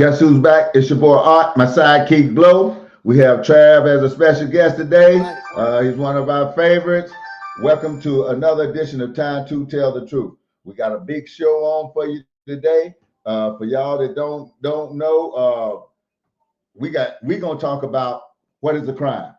Guess who's back? It's your boy Art, my sidekick Blow. We have Trav as a special guest today. Right. He's one of our favorites. Welcome to another edition of Time to Tell the Truth. We got a big show on for you today. For y'all that don't know, we're gonna talk about what is a crime,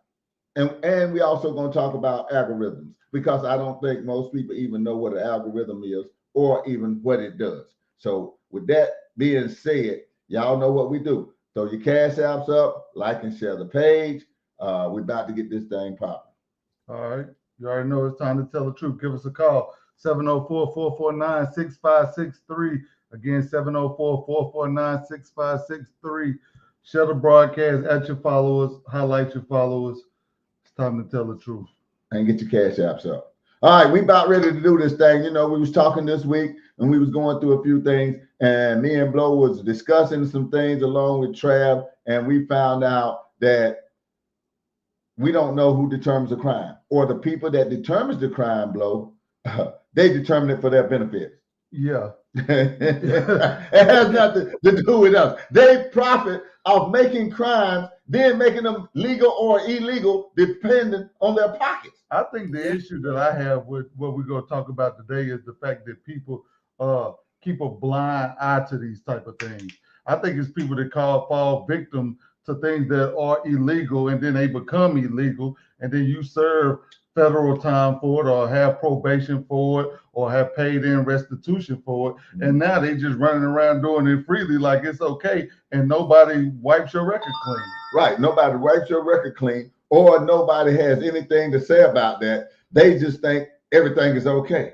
and we also gonna talk about algorithms because I don't think most people even know what an algorithm is or even what it does. So with that being said, y'all know what we do. Throw your cash apps up, like and share the page. We're about to get this thing popping. All right. You already know it's time to tell the truth. Give us a call. 704-449-6563. Again, 704-449-6563. Share the broadcast at your followers. Highlight your followers. It's time to tell the truth. And get your cash apps up. All right, we about ready to do this thing. You know, we was talking this week and we was going through a few things, and me and Blow was discussing some things along with Trav, and we found out that we don't know who determines the crime, or the people that determines the crime, Blow, they determine it for their benefit. Yeah. It has nothing to do with us. They profit off making crimes, then making them legal or illegal, depending on their pockets. I think the issue that I have with what we're going to talk about today is the fact that people keep a blind eye to these type of things. I think it's people that fall victim to things that are illegal, and then they become illegal, and then you serve federal time for it, or have probation for it, or have paid in restitution for it, and now they just running around doing it freely like it's okay, and nobody wipes your record clean. Right, nobody wipes your record clean, or nobody has anything to say about that. They just think everything is okay.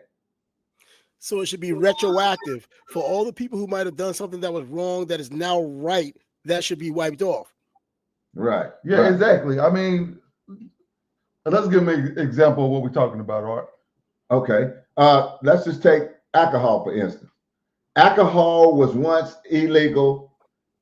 So it should be retroactive for all the people who might have done something that was wrong that is now right. That should be wiped off. Right. Yeah, right. exactly. I mean, let's give an example of what we're talking about, Art. Okay. Let's just take alcohol, for instance. Alcohol was once illegal,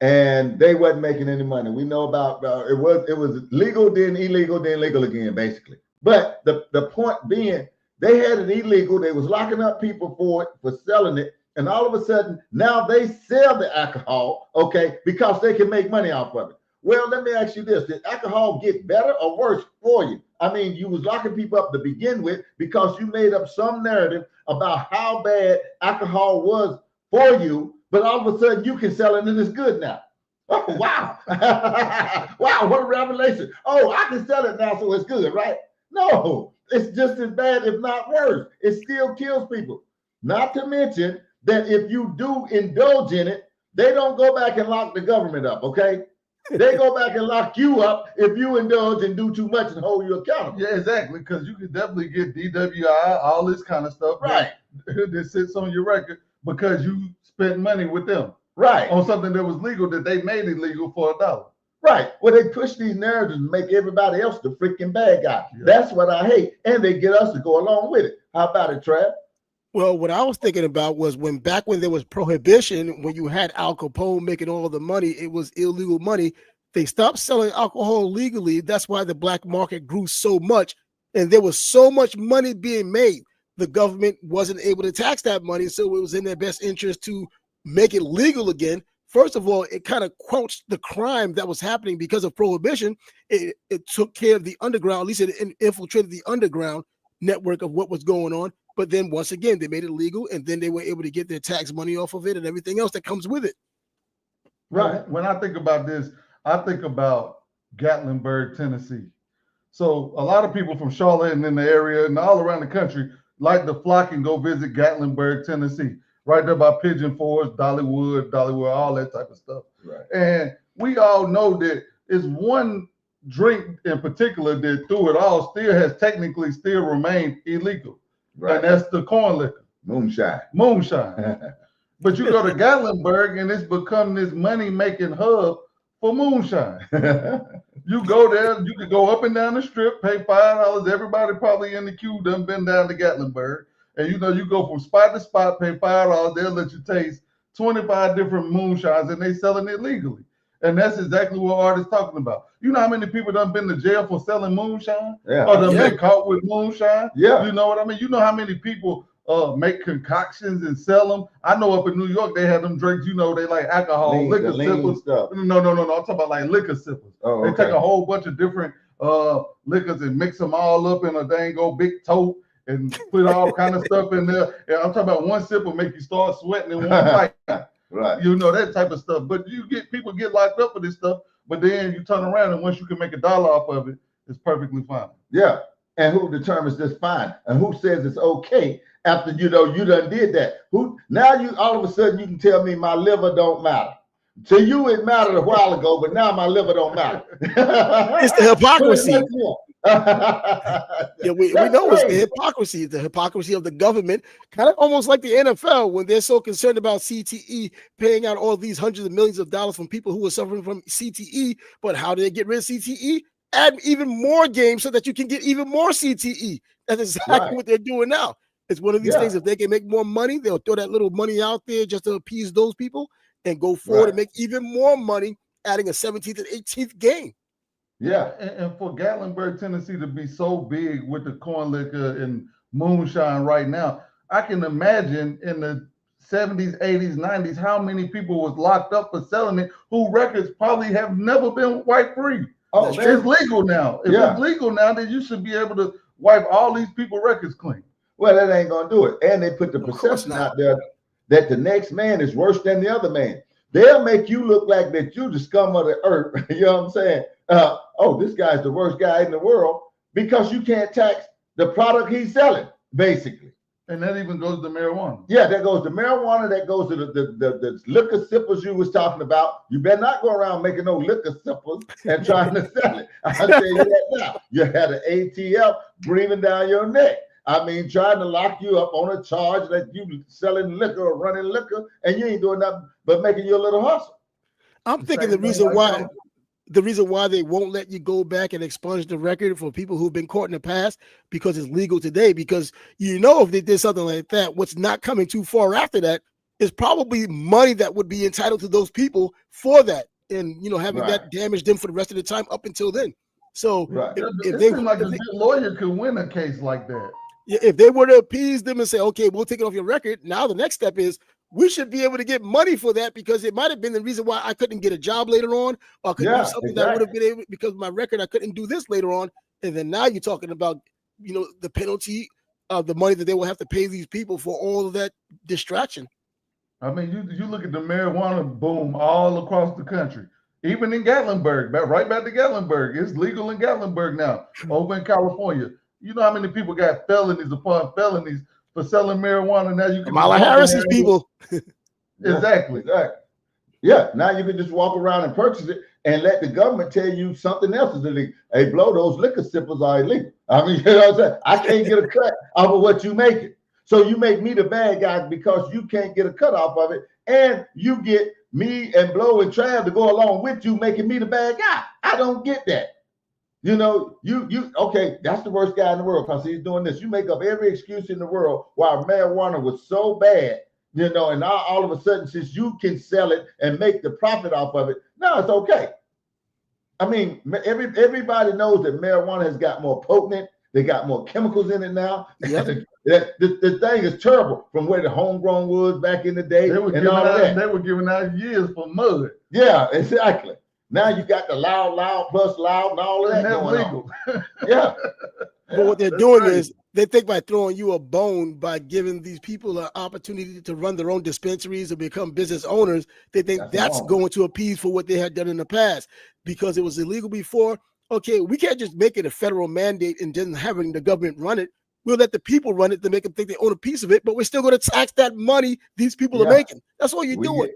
and they wasn't making any money. We know about it was legal, then illegal, then legal again, basically. But the point being, they had it illegal. They was locking up people for it, for selling it, and all of a sudden now they sell the alcohol, okay, because they can make money off of it. Well, let me ask you this: did alcohol get better or worse for you? I mean, you was locking people up to begin with because you made up some narrative about how bad alcohol was for you, but all of a sudden you can sell it and it's good now. Oh, wow. Wow, what a revelation. Oh, I can sell it now, so it's good, right? No, it's just as bad, if not worse. It still kills people. Not to mention that if you do indulge in it, they don't go back and lock the government up, okay? They go back and lock you up if you indulge and do too much and hold you accountable. Yeah, exactly, because you can definitely get DWI, all this kind of stuff, right? That sits on your record because you spent money with them, right, on something that was legal that they made illegal for $1. Right. Well, they push these narratives and make everybody else the freaking bad guy. Yeah. That's what I hate, and they get us to go along with it. How about it, Trav? Well, what I was thinking about was back when there was prohibition, when you had Al Capone making all the money, it was illegal money. They stopped selling alcohol legally. That's why the black market grew so much. And there was so much money being made. The government wasn't able to tax that money. So it was in their best interest to make it legal again. First of all, it kind of quenched the crime that was happening because of prohibition. It took care of the underground, at least it infiltrated the underground network of what was going on. But then once again, they made it legal, and then they were able to get their tax money off of it and everything else that comes with it. Right. When I think about this, I think about Gatlinburg, Tennessee. So a lot of people from Charlotte and in the area and all around the country like to flock and go visit Gatlinburg, Tennessee, right there by Pigeon Forge, Dollywood, all that type of stuff. Right. And we all know that it's one drink in particular that through it all still has technically still remained illegal. Right. And that's the corn liquor. Moonshine. But you go to Gatlinburg and it's become this money-making hub for moonshine. You go there, you can go up and down the strip, pay $5. Everybody probably in the queue done been down to Gatlinburg. And you go from spot to spot, pay $5, they'll let you taste 25 different moonshines, and they selling it legally. And that's exactly what Art is talking about. You know how many people done been to jail for selling moonshine? Yeah. Or done been caught with moonshine? Yeah. You know what I mean? You know how many people make concoctions and sell them. I know up in New York they have them drinks. You know, they like alcohol, liquor sippers. Stuff. No. I'm talking about like liquor sippers. Oh, They okay. take a whole bunch of different liquors and mix them all up in a dang old big tote and put all kind of stuff in there. And I'm talking about one sip will make you start sweating in one bite. Right. You know, that type of stuff. But people get locked up for this stuff, but then you turn around and once you can make $1 off of it, it's perfectly fine. Yeah. And who determines this fine? And who says it's okay after you done did that? Who now you all of a sudden you can tell me my liver don't matter. To you it mattered a while ago, but now my liver don't matter. It's the hypocrisy. Yeah, we know it's the hypocrisy. The hypocrisy of the government, kind of almost like the NFL when they're so concerned about CTE, paying out all these hundreds of millions of dollars from people who are suffering from CTE. But how do they get rid of CTE? Add even more games so that you can get even more CTE. That's exactly what they're doing now. It's one of these things. If they can make more money, they'll throw that little money out there just to appease those people and go forward and make even more money, adding a 17th and 18th game. Yeah. And for Gatlinburg, Tennessee to be so big with the corn liquor and moonshine right now, I can imagine in the 70s, 80s, 90s, how many people was locked up for selling it who records probably have never been wipe free. Oh, it's legal now. If it's legal now, then you should be able to wipe all these people records clean. Well, that ain't gonna do it. And they put the perception out there that the next man is worse than the other man. They'll make you look like that you the scum of the earth. You know what I'm saying? Oh, this guy's the worst guy in the world because you can't tax the product he's selling, basically. And that even goes to marijuana. Yeah, that goes to marijuana. That goes to the liquor sippers you was talking about. You better not go around making no liquor sippers and trying to sell it. I'll tell you that now. You had an ATF breathing down your neck. I mean, trying to lock you up on a charge that you selling liquor or running liquor, and you ain't doing nothing but making your little hustle. I'm thinking the reason why they won't let you go back and expunge the record for people who've been caught in the past because it's legal today. Because if they did something like that, what's not coming too far after that is probably money that would be entitled to those people for that, and having that damage them for the rest of the time up until then. So it seems like a good lawyer could win a case like that. If they were to appease them and say, okay, we'll take it off your record, now the next step is we should be able to get money for that because it might have been the reason why I couldn't get a job later on, or I couldn't do something that would have been able, because of my record, I couldn't do this later on. And then now you're talking about, the penalty of the money that they will have to pay these people for all of that distraction. I mean, you look at the marijuana boom all across the country, even in Gatlinburg, right back to Gatlinburg. It's legal in Gatlinburg now, over in California. You know how many people got felonies upon felonies for selling marijuana? Now you can Kamala Harris's people. Exactly. Yeah, now you can just walk around and purchase it and let the government tell you something else is illegal. Hey, blow, those liquor sippers are illegal. I mean, you know what I'm saying? I can't get a cut off of what you make it. So you make me the bad guy because you can't get a cut off of it, and you get me and Blow and Trav to go along with you, making me the bad guy. I don't get that. Okay, that's the worst guy in the world because he's doing this. You make up every excuse in the world why marijuana was so bad, and now all of a sudden, since you can sell it and make the profit off of it, now it's okay. I mean, everybody knows that marijuana has got more potent. They got more chemicals in it now. Yep. The thing is terrible from where the homegrown was back in the day. They were giving out years for mud. Yeah, exactly. Now you got the loud plus loud and all of that going legal. On. Yeah. But what they're doing is they think by throwing you a bone, by giving these people an opportunity to run their own dispensaries or become business owners, they think that's going to appease for what they had done in the past because it was illegal before. Okay, we can't just make it a federal mandate and then having the government run it. We'll let the people run it to make them think they own a piece of it, but we're still going to tax that money these people are making. That's all you're doing.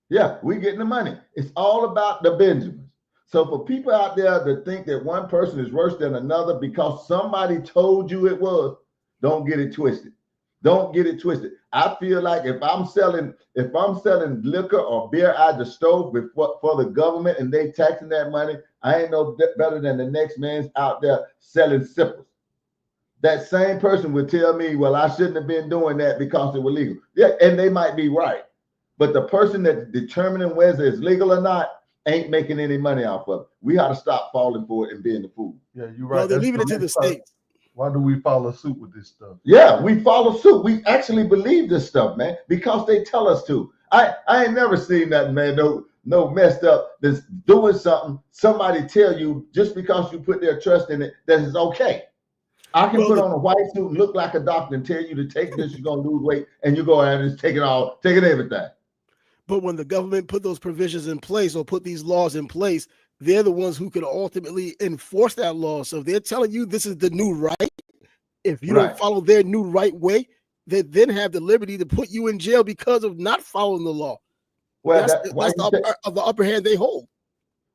Yeah, we getting the money. It's all about the Benjamins. So for people out there that think that one person is worse than another because somebody told you it was, don't get it twisted. Don't get it twisted. I feel like if I'm selling liquor or beer out the stove for the government and they taxing that money, I ain't no better than the next man's out there selling sippers. That same person would tell me, well, I shouldn't have been doing that because it was legal. Yeah, and they might be right. But the person that's determining whether it's legal or not ain't making any money off of it. We ought to stop falling for it and being the fool. Yeah, you're right. No, they're leaving it to the states. Why do we follow suit with this stuff? Yeah, we follow suit. We actually believe this stuff, man, because they tell us to. I ain't never seen nothing, man. No messed up that's doing something. Somebody tell you just because you put their trust in it that it's okay. I can put on a white suit and look like a doctor and tell you to take this, you're gonna lose weight, and you go out and just take it everything. But when the government put those provisions in place or put these laws in place, they're the ones who can ultimately enforce that law. So if they're telling you this is the new right, if you don't follow their new right way, they then have the liberty to put you in jail because of not following the law. Well, that's the upper hand they hold.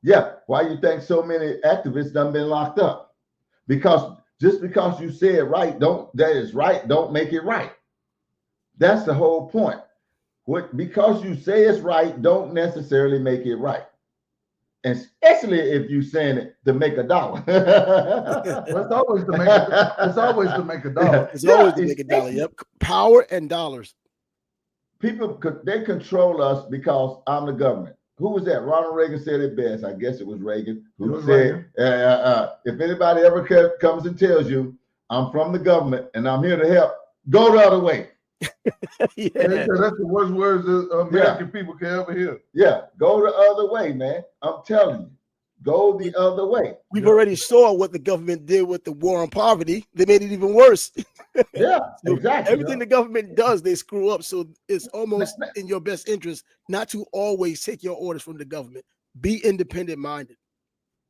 Yeah. Why you think so many activists done been locked up? Because just because you say it right, don't make it right. That's the whole point. Because you say it's right, don't necessarily make it right. Especially if you're saying it to make $1. It's always to make a dollar. It's always to make $1. Yep. Power and dollars. People, they control us because I'm the government. Who was that? Ronald Reagan said it best. I guess it was Reagan who said, if anybody ever comes and tells you I'm from the government and I'm here to help, go the other way. Yeah. That's the worst words American people can ever hear. Yeah, go the other way, man. I'm telling you, go the other way. We've already saw what the government did with the war on poverty. They made it even worse. Yeah, so exactly. Everything the government does, they screw up. So it's almost in your best interest not to always take your orders from the government. Be independent minded.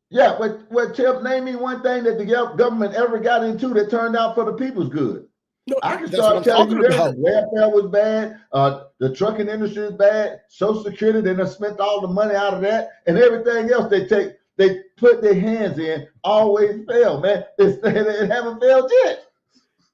Yeah, but Chip, name me one thing that the government ever got into that turned out for the people's good. No, I can start telling you that welfare was bad, the trucking industry is bad, Social Security, they done spent all the money out of that, and everything else they put their hands in always fail, man. They haven't failed yet.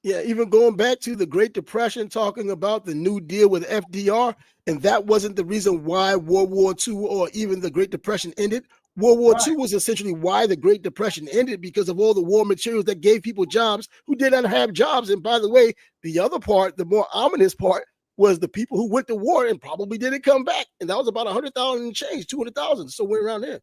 Yeah, even going back to the Great Depression, talking about the New Deal with FDR, and that wasn't the reason why World War II or even the Great Depression ended. World War II was essentially why the Great Depression ended, because of all the war materials that gave people jobs who did not have jobs. And by the way, the other part, the more ominous part, was the people who went to war and probably didn't come back. And that was about 100,000 and change, 200,000, somewhere around there.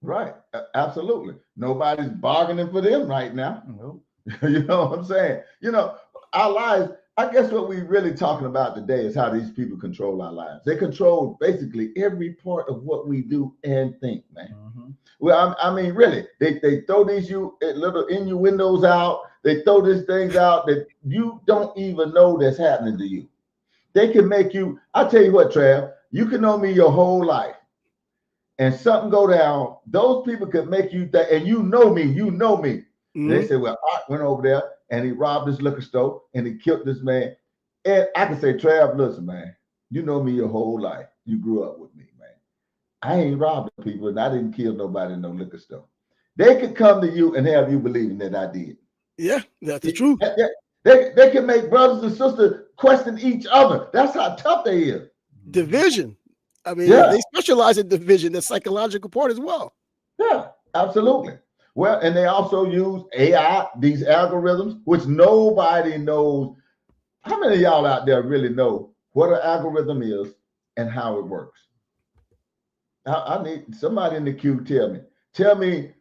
Right. Absolutely. Nobody's bargaining for them right now. Nope. You know what I'm saying? You know, our lives, I guess what we're really talking about today is how these people control our lives. They control basically every part of what we do and think, man. Mm-hmm. Well, I mean, really, they throw these little innuendos out. They throw these things out that you don't even know that's happening to you. They can make you, I tell you what, Trav, you can know me your whole life and something go down. Those people can make you think, and you know me. Mm-hmm. They say, well, Art went over there and he robbed this liquor store and he killed this man. And I can say, Trav, listen, man, you know me your whole life. You grew up with me, man. I ain't robbed people and I didn't kill nobody in no liquor store. They could come to you and have you believing that I did. Yeah, that's the truth. They can make brothers and sisters question each other. That's how tough they is. Division. I mean, they specialize in division, the psychological part as well. Yeah, absolutely. Well, and they also use AI, these algorithms, which nobody knows. How many of y'all out there really know what an algorithm is and how it works? I need somebody in the queue to tell me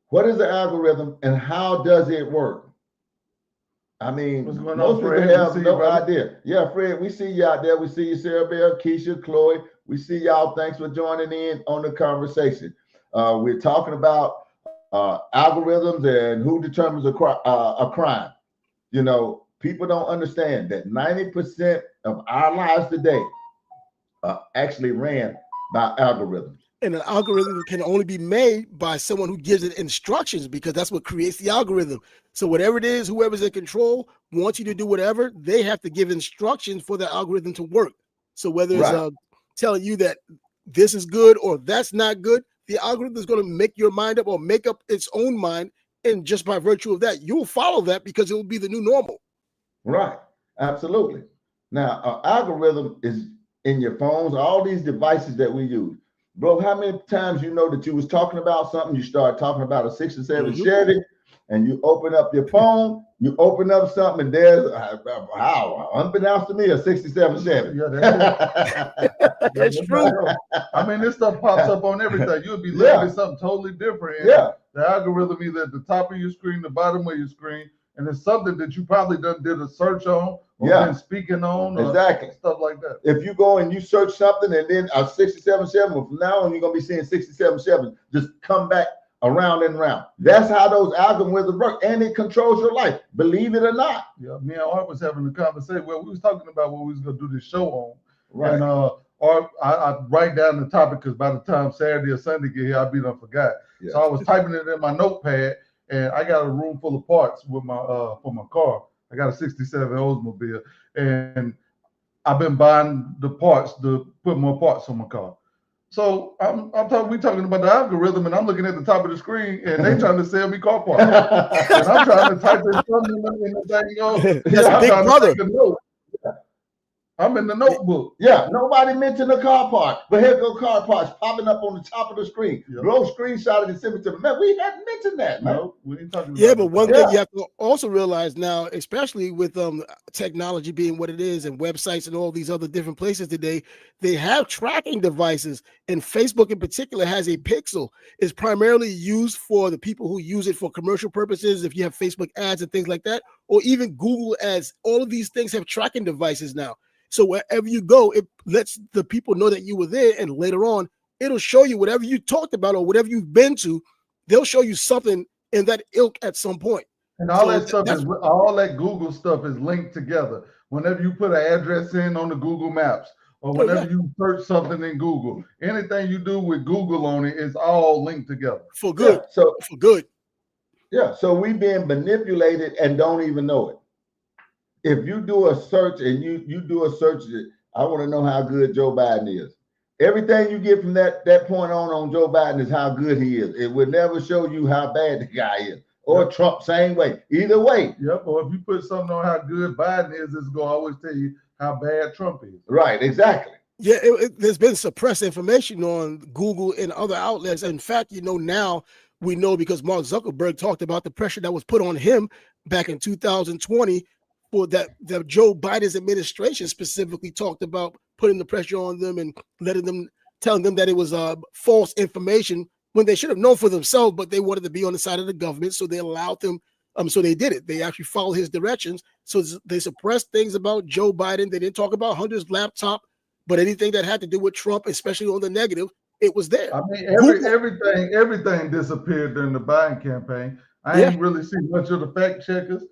what is the algorithm and how does it work? I mean, most people have no idea. Yeah, Fred, we see you out there. We see you, Sarah Bell, Keisha, Chloe. We see y'all. Thanks for joining in on the conversation. We're talking about algorithms and who determines a crime. You know, people don't understand that 90% of our lives today are actually ran by algorithms. And an algorithm can only be made by someone who gives it instructions, because that's what creates the algorithm. So whatever it is, whoever's in control wants you to do whatever, they have to give instructions for the algorithm to work. So whether it's telling you that this is good or that's not good, the algorithm is going to make your mind up or make up its own mind. And just by virtue of that, you'll follow that because it will be the new normal. Right. Absolutely. Now, algorithm is in your phones, all these devices that we use. Bro, how many times you know that you was talking about something, you start talking about a 67 Chevy, and you open up your phone, you open up something, and there's, unbeknownst to me, a 67 Chevy. Yeah, that's true. I mean, this stuff pops up on everything. You'll be looking at something totally different. And the algorithm either at the top of your screen, the bottom of your screen, and it's something that you probably done did a search on or Yeah. been speaking on or Exactly. stuff like that. If you go and you search something and then a 67.7, well, from now on you're gonna be seeing 67.7 just come back around and around. That's how those algorithms work, and it controls your life. Believe it or not. Yeah, me and Art was having a conversation. Well, we was talking about what we was gonna do this show on, Right. and Art, I write down the topic because by the time Saturday or Sunday get here, I'll be done forgot. Yeah. So I was typing it in my notepad, and I got a room full of parts with my for my car. I got a '67 Oldsmobile, and I've been buying the parts to put more parts on my car. So we talking about the algorithm, and I'm looking at the top of the screen, and they trying to sell me car parts, and I'm trying to type in something in the thing. That's Big Brother. I'm in the notebook. Yeah, nobody mentioned the car part, but here go car parts popping up on the top of the screen. Yep. Blow screenshot it and send it to me. Man, we hadn't mentioned that, man. No, we ain't talking about Yeah, but one thing Yeah. you have to also realize now, especially with technology being what it is and websites and all these other different places today, they have tracking devices, and Facebook in particular has a pixel. It's primarily used for the people who use it for commercial purposes, if you have Facebook ads and things like that, or even Google ads. All of these things have tracking devices now. So wherever you go, it lets the people know that you were there, and later on, it'll show you whatever you talked about or whatever you've been to. They'll show you something in that ilk at some point. And all So that stuff that's- is all that Google stuff is linked together. Whenever you put an address in on the Google Maps, or whenever you search something in Google, anything you do with Google on it is all linked together. For good. Yeah, so For good. yeah, so we being manipulated and don't even know it. If you do a search and you do a search, I want to know how good Joe Biden is. Everything you get from that point on Joe Biden is how good he is. It would never show you how bad the guy is. Or Trump, same way. Either way. Yep. Or if you put something on how good Biden is, it's going to always tell you how bad Trump is. Right, exactly. Yeah, there's been suppressed information on Google and other outlets. In fact, now we know because Mark Zuckerberg talked about the pressure that was put on him back in 2020 for that Joe Biden's administration specifically talked about putting the pressure on them and telling them that it was false information when they should have known for themselves, but they wanted to be on the side of the government, so they allowed them. So they did it. They actually followed his directions. So they suppressed things about Joe Biden. They didn't talk about Hunter's laptop, but anything that had to do with Trump, especially on the negative, it was there. I mean, everything disappeared during the Biden campaign. I ain't really see much of the fact checkers.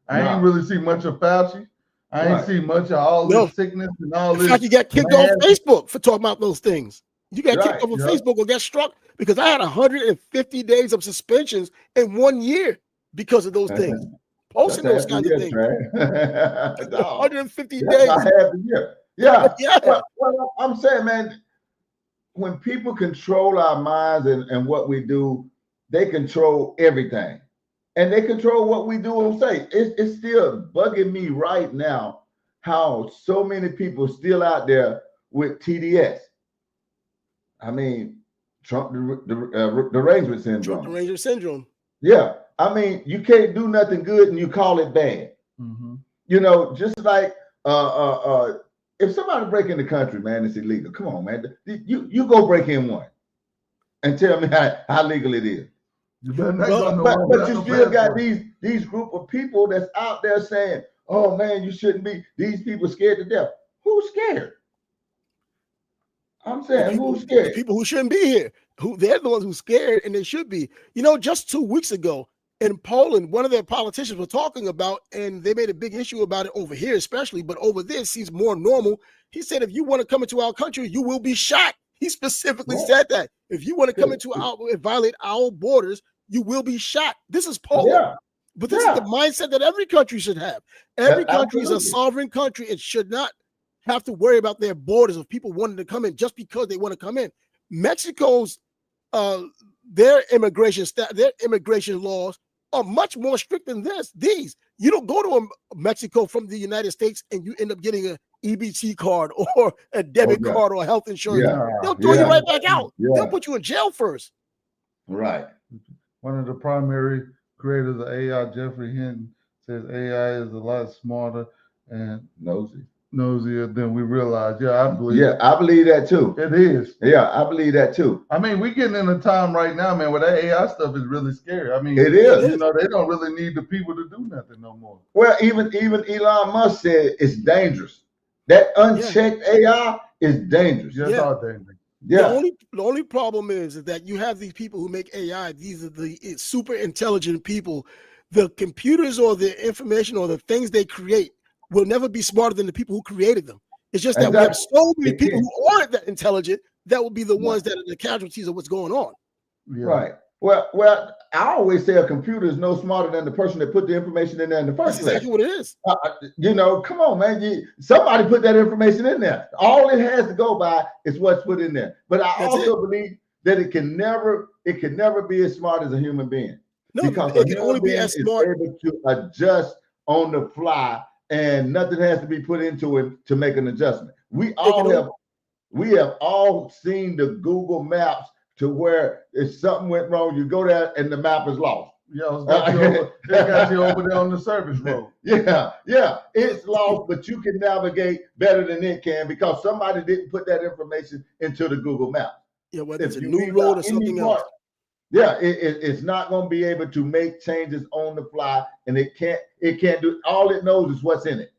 I ain't really see much of Fauci. I ain't see much of all this sickness and all this. In fact, you got kicked off Facebook for talking about those things. You got kicked off of Facebook or got struck because I had 150 days of suspensions in 1 year because of those things. Posting those kinds of things. 150 days. I had the year. Yeah. Yeah. Well, I'm saying, man, when people control our minds and what we do, they control everything. And they control what we do and say. It's still bugging me right now how so many people still out there with TDS. I mean, Trump derangement syndrome. Trump derangement syndrome. Yeah. I mean, you can't do nothing good and you call it bad. Mm-hmm. Just like if somebody break in the country, man, it's illegal. Come on, man. You go break in one and tell me how legal it is. But you still got these group of people that's out there saying, oh man, you shouldn't be. These people scared to death. Who's scared? I'm saying, who's scared? The people who shouldn't be here. They're the ones who's scared, and they should be. Just 2 weeks ago in Poland, one of their politicians were talking about, and they made a big issue about it over here, especially, but over there it seems more normal. He said, if you want to come into our country, you will be shot. He specifically said that. If you want to come into and violate our borders, you will be shot. This is Poland. Yeah. But this is the mindset that every country should have. Every country is a sovereign country. It should not have to worry about their borders of people wanting to come in just because they want to come in. Mexico's their immigration laws are much more strict than these. You don't go to Mexico from the United States and you end up getting an EBT card or a debit card or health insurance. They'll throw you right back out. They'll put you in jail first. Right. One of the primary creators of AI, Jeffrey Hinton, says AI is a lot smarter and nosy. nosier than we realize. Yeah, I believe. Yeah, I believe that too. It is. Yeah, I believe that too. I mean, we getting in a time right now, man, where that AI stuff is really scary. I mean, It is. you know, they don't really need the people to do nothing no more. Well, even Elon Musk said it's dangerous. That unchecked AI is dangerous. Just Yeah. all dangerous. Yeah, The only problem is that you have these people who make AI. These are the super intelligent people. The computers or the information or the things they create will never be smarter than the people who created them. It's just that we have so many people who aren't that intelligent that will be the ones that are the casualties of what's going on. Yeah. right. Well, I always say a computer is no smarter than the person that put the information in there in the That's first place. exactly what it is. You know, come on, man. Somebody put that information in there. All it has to go by is what's put in there. But I That's also believe that it can never be as smart as a human being. No, Because it can only be as is smart. able to adjust on the fly, and nothing has to be put into it to make an adjustment. We have all seen the Google Maps to where if something went wrong, you go there and the map is lost. Yeah, it got you over there on the service road. Yeah, it's lost, but you can navigate better than it can because somebody didn't put that information into the Google Map. Yeah, whether it's a If you new leave road out or any something part, else. yeah, it's not going to be able to make changes on the fly, and it can't do. All it knows is what's in it.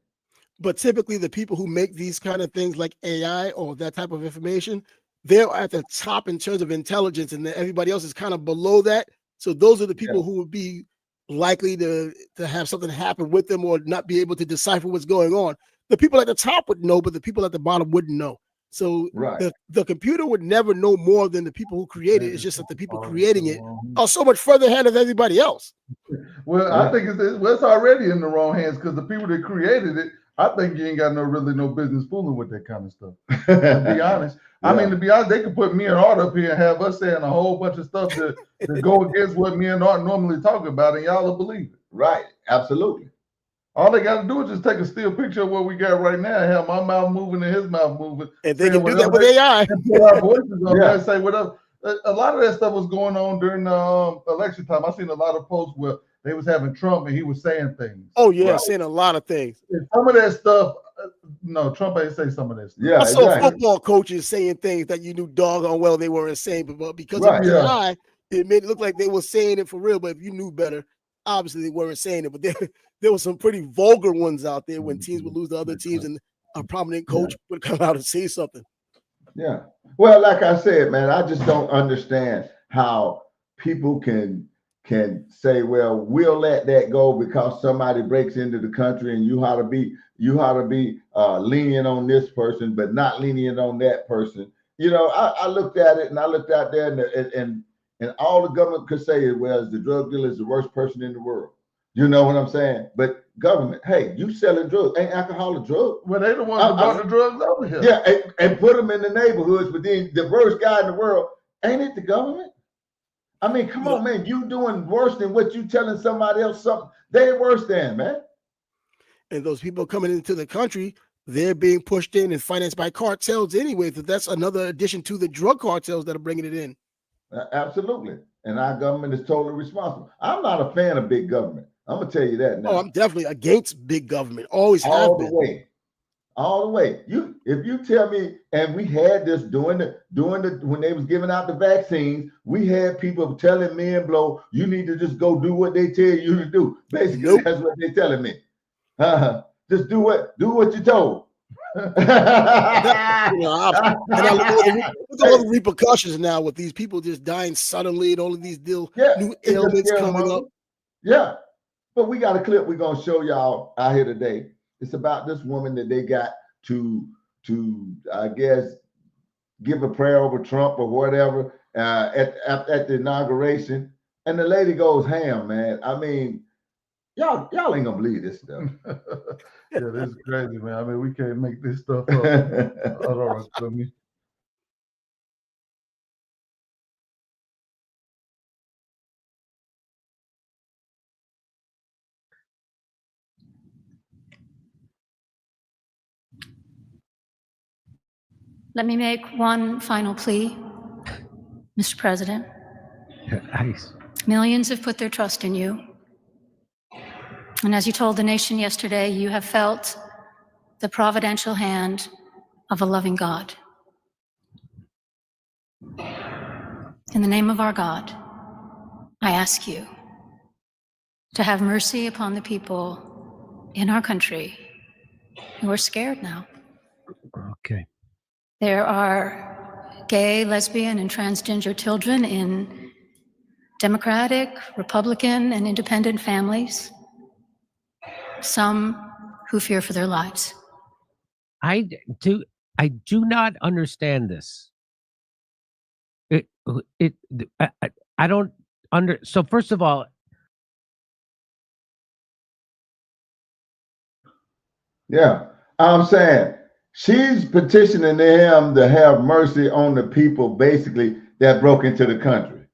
But typically, the people who make these kind of things like AI or that type of information, they're at the top in terms of intelligence, and then everybody else is kind of below that. So those are the people who would be likely to have something happen with them or not be able to decipher what's going on. The people at the top would know, but the people at the bottom wouldn't know. So the computer would never know more than the people who create it. It's just that the people creating it are so much further ahead of everybody else. Well, I think it's already in the wrong hands because the people that created it, I think you ain't got no business fooling with that kind of stuff. To be honest. I mean, to be honest, they could put me and Art up here and have us saying a whole bunch of stuff to go against what me and Art normally talk about, and y'all will believe it. Right, absolutely. All they got to do is just take a still picture of what we got right now, have my mouth moving and his mouth moving. And they can do that with AI. And put our voices on there and say whatever. A lot of that stuff was going on during election time. I seen a lot of posts where they was having Trump and he was saying things. Oh, yeah, saying a lot of things. And some of that stuff, no, Trump ain't say some of that stuff. Yeah, I saw football coaches saying things that you knew doggone well they weren't saying, but because of AI, it made it look like they were saying it for real. But if you knew better, obviously they weren't saying it. But there were some pretty vulgar ones out there when teams would lose to other teams and a prominent coach would come out and say something. Yeah. Well, like I said, man, I just don't understand how people can say, well, we'll let that go because somebody breaks into the country and you ought to be lenient on this person, but not lenient on that person. You know, I looked at it and I looked out there and all the government could say is, well, the drug dealer is the worst person in the world. You know what I'm saying? But government, hey, you selling drugs. Ain't alcohol a drug? Well, they the ones that brought the drugs over here. Yeah, and put them in the neighborhoods, but then the worst guy in the world, ain't it the government? I mean, come on, man. You doing worse than what you telling somebody else something they're worse than, man. And those people coming into the country, they're being pushed in and financed by cartels anyway. So that's another addition to the drug cartels that are bringing it in. Absolutely. And our government is totally responsible. I'm not a fan of big government. I'm gonna tell you that now. Oh, I'm definitely against big government. Always have been. All the way. If you tell me, and we had this during the when they was giving out the vaccines, we had people telling me and Blow, you need to just go do what they tell you to do. Basically, that's what they're telling me. Just do what you told. And I look at all the repercussions now with these people just dying suddenly and all of these new ailments coming up. Yeah, but we got a clip we're gonna show y'all out here today. It's about this woman that they got to I guess give a prayer over Trump or whatever at the inauguration, and the lady goes ham, man. I mean, y'all ain't gonna believe this stuff. Yeah, this is crazy, man. I mean, we can't make this stuff up. Hold on, let me. Let me make one final plea, Mr. President. Nice. Millions have put their trust in you. And as you told the nation yesterday, you have felt the providential hand of a loving God. In the name of our God, I ask you to have mercy upon the people in our country who are scared now. Okay. There are gay, lesbian, and transgender children in Democratic, Republican, and independent families, some who fear for their lives. I do not understand this. I don't so first of all, Yeah, I'm saying she's petitioning him to have mercy on the people basically that broke into the country.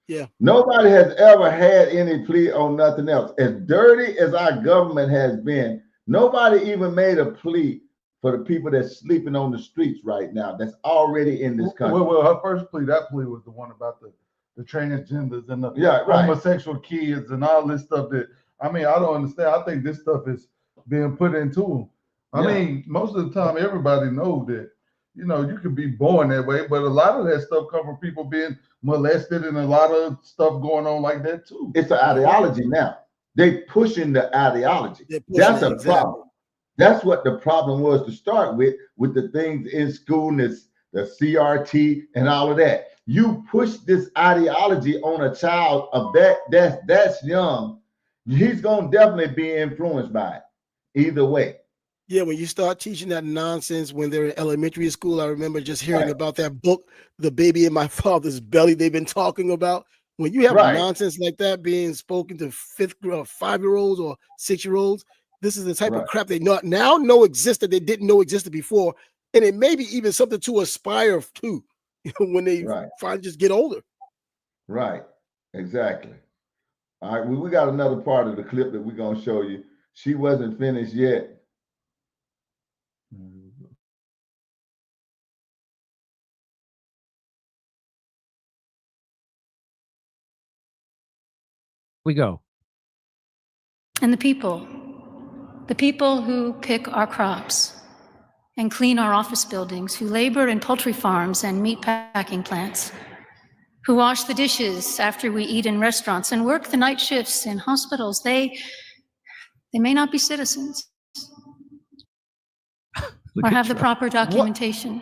Yeah. Nobody has ever had any plea on nothing else. As dirty as our government has been, nobody even made a plea for the people that's sleeping on the streets right now that's already in this country. Well, her first plea, that plea was the one about the transgenders and the Yeah, right. homosexual kids and all this stuff that, I mean, I don't understand. I think this stuff is being put into them. I Yeah. mean, most of the time, everybody knows that, you know, you could be born that way, but a lot of that stuff comes from people being molested and a lot of stuff going on like that too. It's an ideology now. They pushing the ideology. They're pushing That's it, a exactly. problem. That's what the problem was to start with the things in school, and this, the CRT and all of that. You push this ideology on a child of that's young, he's gonna definitely be influenced by it. Either way. Yeah, when you start teaching that nonsense when they're in elementary school, I remember just hearing Right. about that book, The Baby in My Father's Belly, they've been talking about. When you have Right. nonsense like that being spoken to 5-year-olds or 6-year-olds, this is the type Right. of crap they now know existed, they didn't know existed before. And it may be even something to aspire to when they Right. finally just get older. Right. Exactly. All right. We got another part of the clip that we're gonna show you. She wasn't finished yet. we go. And the people who pick our crops and clean our office buildings, who labor in poultry farms and meat packing plants, who wash the dishes after we eat in restaurants and work the night shifts in hospitals, they may not be citizens Look or at have the Trump. proper documentation.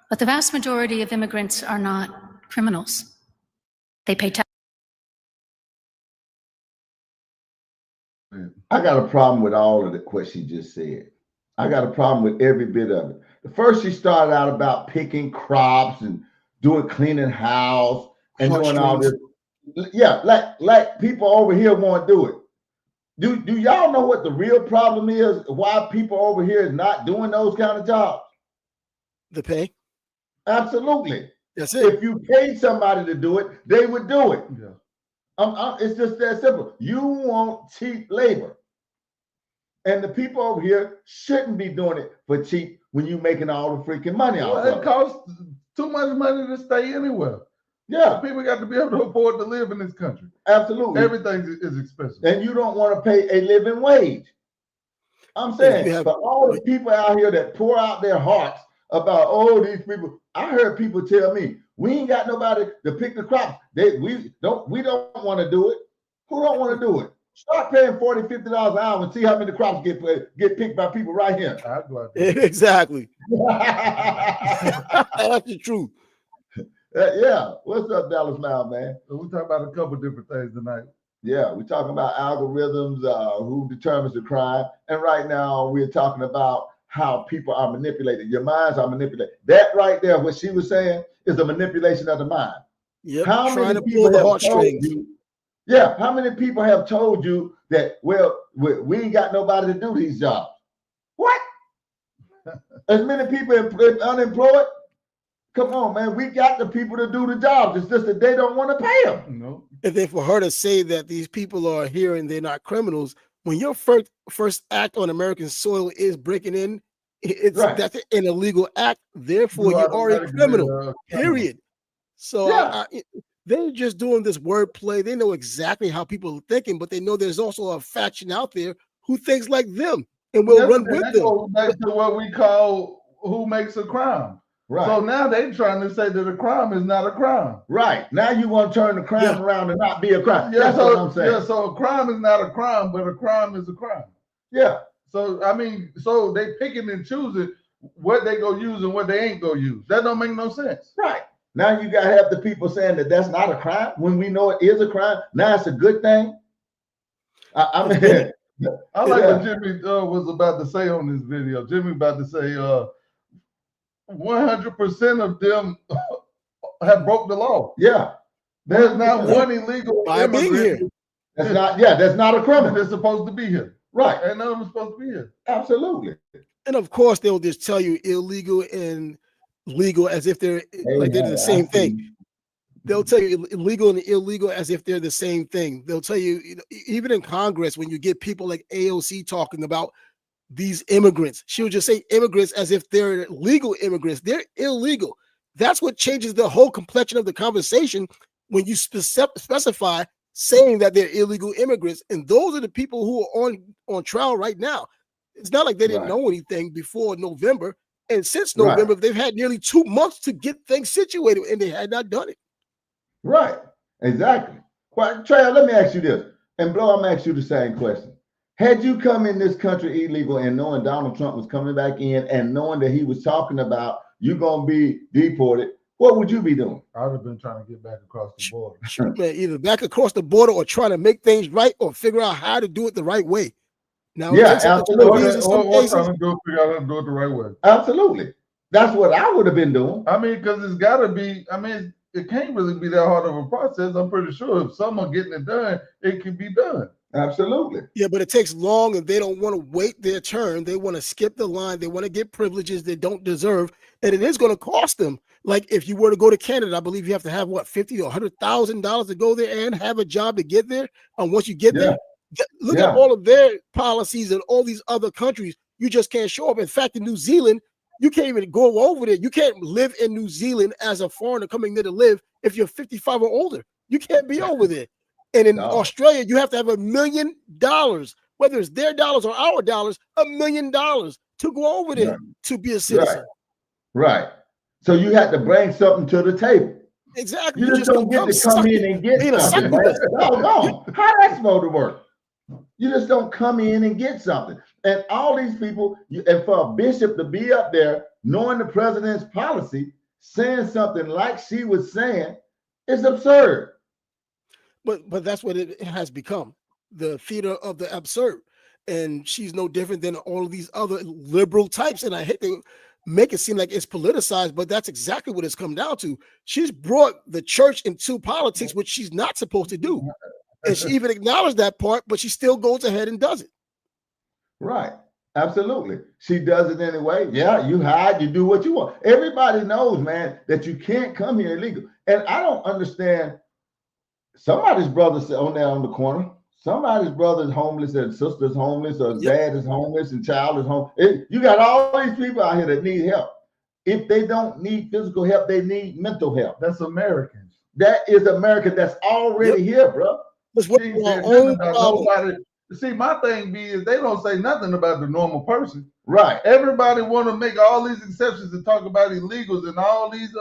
But the vast majority of immigrants are not criminals. They pay taxes. I got a problem with all of what she just said. I got a problem with every bit of it. The first, she started out about picking crops and doing cleaning house and doing all this. Yeah, like people over here won't do it. Do y'all know what the real problem is? Why people over here is not doing those kind of jobs? The pay. Absolutely. That's it. If you paid somebody to do it, they would do it. Yeah. It's just that simple. You want cheap labor. And the people over here shouldn't be doing it for cheap when you're making all the freaking money off Well, of it it. costs too much money to stay anywhere. Yeah, People got to be able to afford to live in this country. absolutely. Everything is expensive. And you don't want to pay a living wage. I'm saying, you have- for all the people out here that pour out their hearts about, oh, these people, I heard people tell me, we ain't got nobody to pick the crops. We don't want to do it. Who don't want to do it? Start paying $40, $50 an hour and see how many crops get picked by people right here. I'd go out there. Exactly. Yeah. That's the truth. What's up, Dallas Now, man? So we talk about a couple different things tonight. Yeah, we're talking about algorithms, who determines the crime. And right now we're talking about how people are manipulated. Your minds are manipulated. That right there, what she was saying, is a manipulation of the mind. Yep. How Trying many to people pull the have told heartstrings. you? Yeah, how many people have told you that, well, we ain't got nobody to do these jobs? What? As many people unemployed? Come on, man. We got the people to do the jobs. It's just that they don't want to pay them. No. And then for her to say that these people are here and they're not criminals, when your first act on American soil is breaking in, Right. that's an illegal act. Therefore, you are a criminal. Period. So Yeah. they're just doing this wordplay. They know exactly how people are thinking, but they know there's also a faction out there who thinks like them. and we'll Yes, run and with that them. goes back to what we call who makes a crime. Right. So now they trying to say that a crime is not a crime. Right. Now you want to turn the crime Yeah. around and not be a crime. Yeah, That's so what I'm saying. yeah, so a crime is not a crime, but a crime is a crime. Yeah. So I mean, so they picking and choosing what they go use and what they ain't go use. That don't make no sense. Right. Now you got to have the people saying that that's not a crime when we know it is a crime. Now it's a good thing. I mean, I like Yeah. what Jimmy was about to say on this video. Jimmy about to say 100% of them have broke the law. yeah, There's not 100%. one illegal By being here. immigrant that's not. Yeah, that's not a criminal. that's supposed to be here. Right. And none of them supposed to be here. Absolutely. And of course, they'll just tell you illegal and legal as if they're like they're the same thing. They'll tell you illegal and illegal as if they're the same thing. They'll tell you, even in Congress, when you get people like AOC talking about these immigrants, she'll just say immigrants as if they're legal immigrants. They're illegal. That's what changes the whole complexion of the conversation when you specify saying that they're illegal immigrants. And those are the people who are on trial right now. It's not like they didn't Right. know anything before November. And since Right. November, they've had nearly 2 months to get things situated, and they had not done it. Right. Exactly. Well, Trey, let me ask you this. And Blow, I'm asking you the same question. Had you come in this country illegal and knowing Donald Trump was coming back in and knowing that he was talking about you going to be deported, what would you be doing? I'd have been trying to get back across the border. Man, either back across the border or trying to make things right or figure out how to do it the right way. Now, Yeah, it takes up to 2 absolutely. years in some Or cases. trying to figure out how to do it the right way. Absolutely. That's what I would have been doing. I mean, because it's got to be, I mean, it can't really be that hard of a process. I'm pretty sure if someone getting it done, it can be done. Absolutely. Yeah, but it takes long and they don't want to wait their turn. They want to skip the line. They want to get privileges they don't deserve. And it is going to cost them. Like if you were to go to Canada, I believe you have to have what, $50,000 or $100,000 to go there and have a job to get there. And once you get there, look Yeah. at all of their policies in all these other countries. You just can't show up. In fact, in New Zealand, you can't even go over there. You can't live in New Zealand as a foreigner coming there to live if you're 55 or older. You can't be over there. And in No. Australia, you have to have $1 million, whether it's their dollars or our dollars, $1 million to go over there to be a citizen. Right. So you had to bring something to the table. Exactly. You just don't get to come in and get being a something. succubus. No. How that's supposed to work? You just don't come in and get something. And all these people, and for a bishop to be up there knowing the president's policy, saying something like she was saying, is absurd. But that's what it has become, the theater of the absurd. And she's no different than all of these other liberal types. And I hate to make it seem like it's politicized, but that's exactly what it's come down to. She's brought the church into politics, which she's not supposed to do. And she even acknowledged that part, but she still goes ahead and does it. Right. Absolutely. She does it anyway. Yeah, you hide, you do what you want. Everybody knows, man, that you can't come here illegal. And I don't understand. Somebody's brother on there on the corner. Somebody's brother is homeless, and sister's homeless, or dad is homeless, and child is home. You got all these people out here that need help. If they don't need physical help, they need mental help. That's Americans. That is America. That's already here, bro. It's what She our said own nothing about problem. nobody. See, my thing is they don't say nothing about the normal person. Right. Everybody want to make all these exceptions and talk about illegals and all these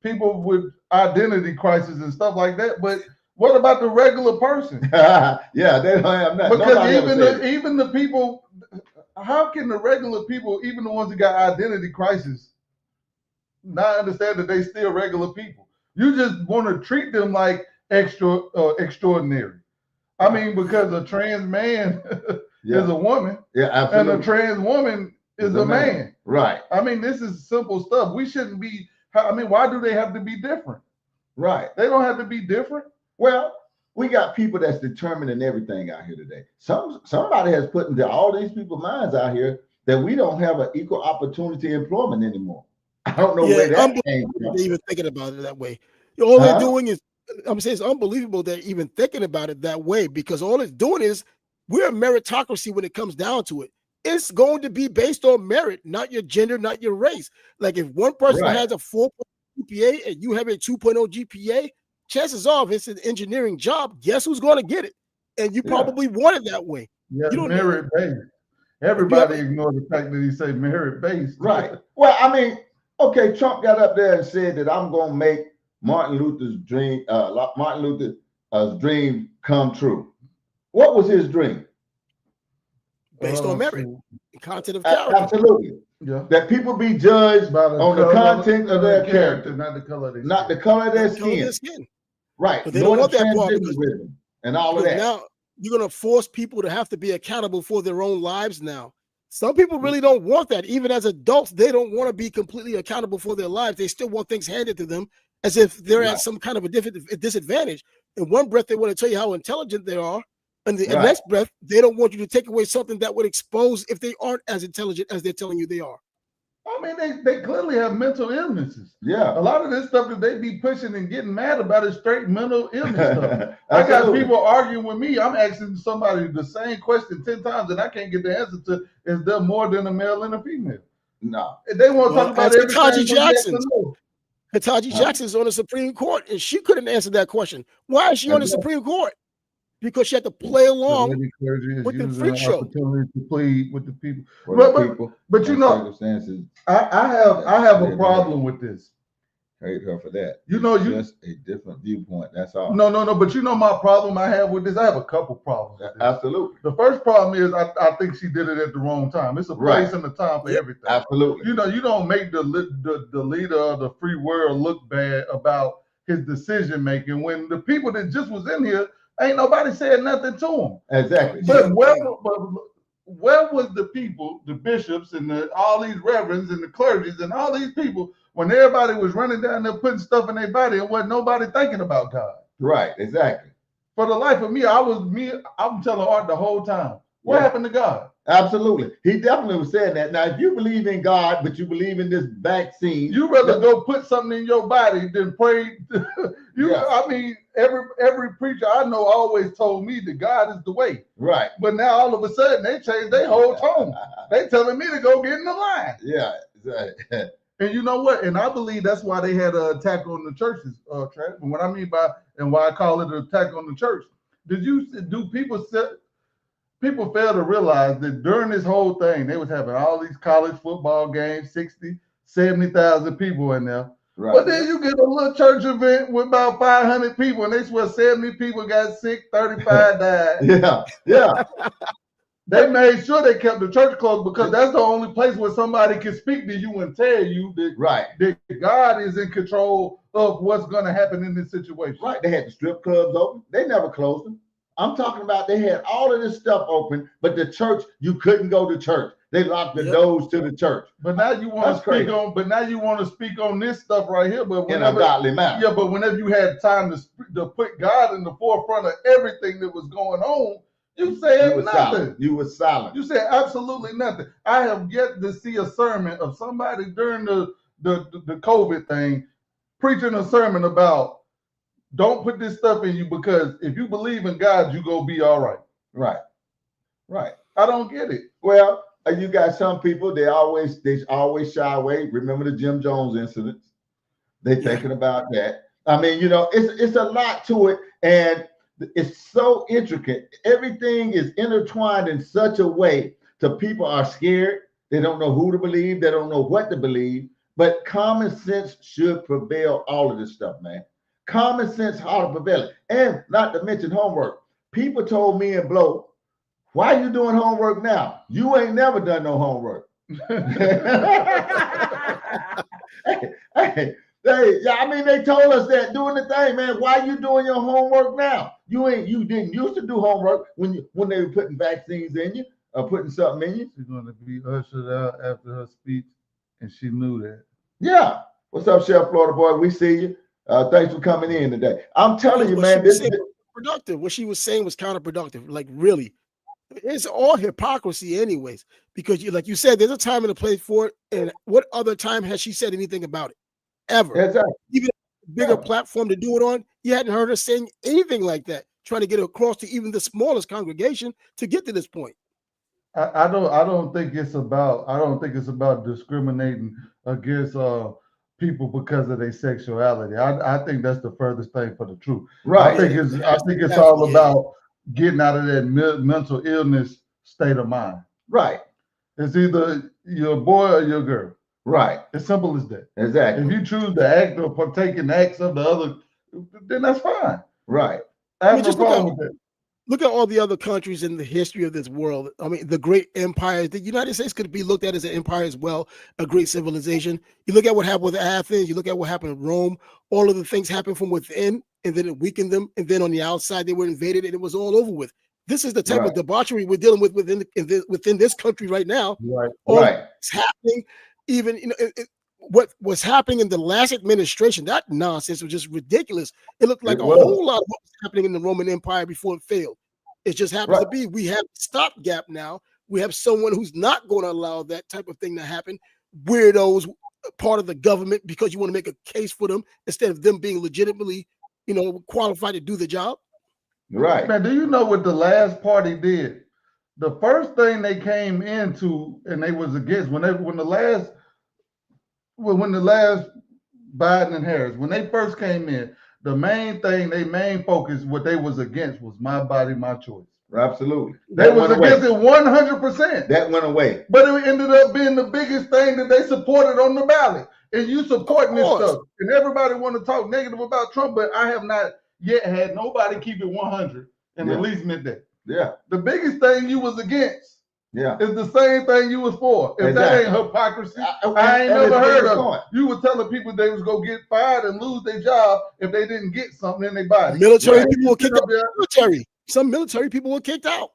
people with identity crisis and stuff like that. But what about the regular person? Yeah, they don't have nothing. Because Nobody ever said it. even the people, how can the regular people, even the ones that got identity crisis, not understand that they still regular people? You just want to treat them like extraordinary. I mean, because a trans man is a woman, Yeah, and absolutely. a trans woman is a man. Right. I mean, this is simple stuff. We shouldn't be. I mean, why do they have to be different? Right. They don't have to be different. Well, we got people that's determining everything out here today. Somebody has put into all these people's minds out here that we don't have an equal opportunity employment anymore. I don't know where that came from. They're even thinking about it that way. All they're doing is, I'm saying it's unbelievable they're even thinking about it that way, because all it's doing is we're a meritocracy when it comes down to it. It's going to be based on merit, not your gender, not your race. Like if one person has a 4 GPA and you have a 2.0 GPA, chances are if it's an engineering job, guess who's going to get it? And you probably want it that way. Yeah, You don't merit based. Everybody ignored the fact that he said merit-based. Right. Well, I mean, okay, Trump got up there and said that I'm going to make Martin Luther's dream come true. What was his dream? Based on merit, content of character. Absolutely. Yeah. That people be judged on the content of their character, not the color of their not the color of their skin. Right. But they don't want that part and all of that. Now you're going to force people to have to be accountable for their own lives now. Some people really don't want that. Even as adults, they don't want to be completely accountable for their lives. They still want things handed to them as if they're at some kind of a disadvantage. In one breath, they want to tell you how intelligent they are. And the next breath, they don't want you to take away something that would expose if they aren't as intelligent as they're telling you they are. I mean, they clearly have mental illnesses. Yeah. A lot of this stuff that they be pushing and getting mad about is straight mental illness stuff. I got people arguing with me. I'm asking somebody the same question 10 times and I can't get the answer to, is there more than a male and a female? No. They want to talk about Ketanji Jackson. Ketanji Jackson's on the Supreme Court and she couldn't answer that question. Why is she on the Supreme Court? Because she had to play along with the freak show. To plead with the people. But you know, I have a problem with this. Hate her for that. You know, just a different viewpoint. That's all. No. But you know my problem I have with this. I have a couple problems with this. Absolutely. The first problem is I think she did it at the wrong time. It's a place and a time for everything. Absolutely. You know, you don't make the leader of the free world look bad about his decision making when the people that just was in here ain't nobody said nothing to him. Exactly. But where was the people, the bishops and all these reverends and the clergies and all these people when everybody was running down there putting stuff in their body and wasn't nobody thinking about God? Right, exactly. For the life of me, I'm telling Art the whole time, what happened to God? Absolutely. He definitely was saying that. Now, if you believe in God, but you believe in this vaccine, you rather go put something in your body than pray. I mean, every preacher I know always told me that God is the way. Right. But now all of a sudden they changed their whole tone. They telling me to go get in the line. Yeah. Exactly. And you know what? And I believe that's why they had an attack on the churches, Trent. And what I mean by, and why I call it an attack on the church. People fail to realize that during this whole thing, they was having all these college football games, 60, 70,000 people in there. Right. But then you get a little church event with about 500 people, and they swear 70 people got sick, 35 died. Yeah. They made sure they kept the church closed because that's the only place where somebody can speak to you and tell you that God is in control of what's going to happen in this situation. Right. They had the strip clubs open. They never closed them. I'm talking about they had all of this stuff open, but the church, you couldn't go to church. They locked the doors to the church. But now you want to speak on this stuff right here. But in a godly manner. Yeah, but whenever you had time to put God in the forefront of everything that was going on, you said nothing. Silent. You were silent. You said absolutely nothing. I have yet to see a sermon of somebody during the COVID thing preaching a sermon about don't put this stuff in you because if you believe in God, you go be all right. Right. I don't get it. Well, you got some people, they always shy away. Remember the Jim Jones incidents? They thinking about that. I mean, you know, it's a lot to it, and it's so intricate. Everything is intertwined in such a way that people are scared. They don't know who to believe. They don't know what to believe. But common sense should prevail all of this stuff, man. Common sense how to prevail it. And not to mention homework. People told me and Blow, why are you doing homework now? You ain't never done no homework. I mean, they told us that doing the thing, man. Why you doing your homework now? You didn't used to do homework when they were putting vaccines in you or putting something in you. She's going to be ushered out after her speech, and she knew that. Yeah. What's up, Chef Florida Boy? We see you. Thanks for coming in today. I'm telling you, man. Productive. What she was saying was counterproductive. Like, really, it's all hypocrisy, anyways. Because like you said, there's a time and a place for it. And what other time has she said anything about it? Ever? Exactly. Even a bigger platform to do it on, you hadn't heard her saying anything like that. Trying to get across to even the smallest congregation to get to this point. I don't think it's about discriminating against people because of their sexuality. I think that's the furthest thing for the truth. Right. I think it's all about getting out of that mental illness state of mind. Right. It's either your boy or your girl. Right. As simple as that. Exactly. If you choose to act or partake in the acts of the other, then that's fine. Right. I have mean, no just look problem with that. Look at all the other countries in the history of this world. I mean, the great empires. The United States could be looked at as an empire as well, a great civilization. You look at what happened with Athens. You look at what happened in Rome. All of the things happened from within, and then it weakened them. And then on the outside, they were invaded, and it was all over with. This is the type Right. of debauchery we're dealing with within this country right now. Right. All Right. it's happening. Even what was happening in the last administration, that nonsense was just ridiculous. It looked like It a was. whole lot of what was happening in the Roman Empire before it failed. It just happens to Right. be we have a stopgap now. We have someone who's not going to allow that type of thing to happen. Weirdos, part of the government, because you want to make a case for them instead of them being legitimately, qualified to do the job. Right. Man, do you know what the last party did? The first thing they came into and they was against when the last Biden and Harris, when they first came in, the main thing, their main focus, what they was against was my body, my choice. Absolutely. They That was went away. against it 100%. That went away. But it ended up being the biggest thing that they supported on the ballot. And you supporting this course. stuff. And everybody want to talk negative about Trump, but I have not yet had nobody keep it 100 and Yeah. at least admit that. Yeah. The biggest thing you was against Yeah. is the same thing you was for. If that ain't hypocrisy, I ain't And never it's heard the of point. it. You were telling people they was going to get fired and lose their job if they didn't get something in their body. Military Right. people were kicked Sit out. up there- Military. Some military people were kicked out.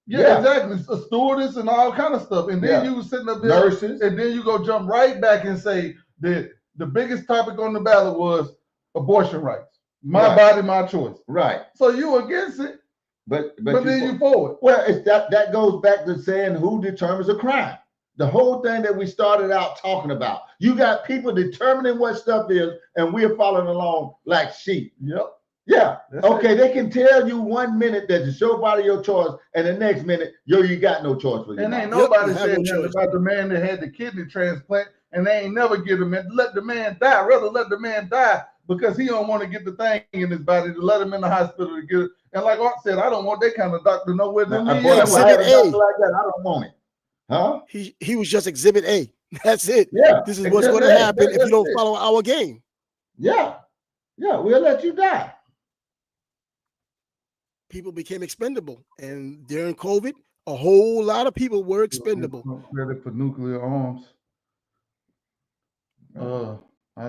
Yeah, Yeah. exactly. A stewardess and all kind of stuff. And then Yeah. you was sitting up there Nurses. and then you go jump right back and say that the biggest topic on the ballot was abortion rights. My Right. body, my choice. Right. So you against it, But but then you for it. well, it's that goes back to saying who determines a crime. The whole thing that we started out talking about. You got people determining what stuff is, and we're following along like sheep. Yep. Yeah. That's Okay, it. they can tell you 1 minute that it's your body, your choice, and the next minute, you got no choice for your And ain't body. nobody you have saying no nothing choice. about the man that had the kidney transplant and they ain't never get him in. Let the man die. Rather let the man die because he don't want to get the thing in his body to let him in the hospital to get it. And like Art said, I don't want that kind of doctor nowhere near Now, me. boy, if I Exhibit had a doctor A. like that, I don't want it. Huh? He was just exhibit A. That's it. Yeah. This is what's Exhibit going to A. happen if you That's don't it. follow our game. Yeah. Yeah, we'll let you die. People became expendable, and during COVID, a whole lot of people were expendable. Credit for nuclear arms. I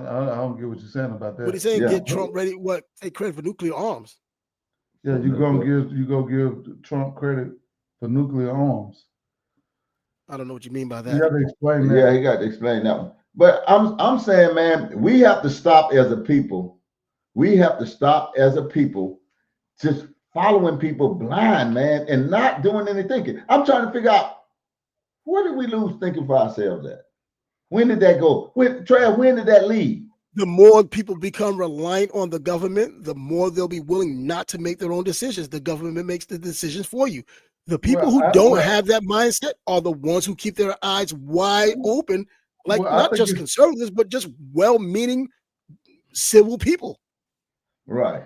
don't get what you're saying about that. What he's saying, Yeah. get Trump ready. What, take credit for nuclear arms? Yeah, you go give Trump credit for nuclear arms. I don't know what you mean by You that. got to explain that. Yeah, he got to explain that one. But I'm saying, man, we have to stop as a people. We have to stop as a people just following people blind, man, and not doing any thinking. I'm trying to figure out, where did we lose thinking for ourselves at? When did that go? When did that leave? The more people become reliant on the government, the more they'll be willing not to make their own decisions. The government makes the decisions for you. The people who don't have that mindset are the ones who keep their eyes wide open, like Well, I not think just conservatives, but just well-meaning civil people. Right.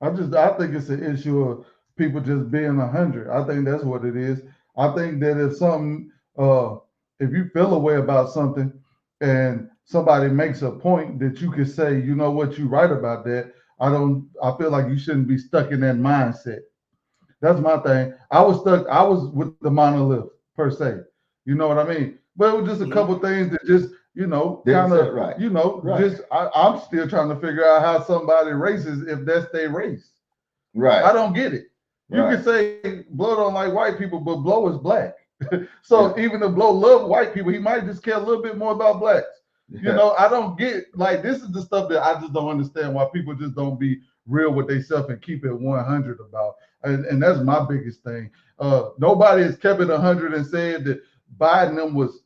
I think it's an issue of people just being 100. I think that's what it is. I think that if something, if you feel a way about something and somebody makes a point that you could say, you know what, you're right about that. I feel like you shouldn't be stuck in that mindset. That's my thing. I was with the monolith per se. You know what I mean? But it was just a couple things that just, Didn't say it right. Right. just I'm still trying to figure out how somebody races if that's their race. Right. I don't get it. You Right. can say Blow don't like white people, but Blow is black. So even if Blow love white people, he might just care a little bit more about blacks. You know, I don't get, like, this is the stuff that I just don't understand why people just don't be real with themselves and keep it 100 about. And that's my biggest thing. Nobody has kept it 100 and said that Biden them was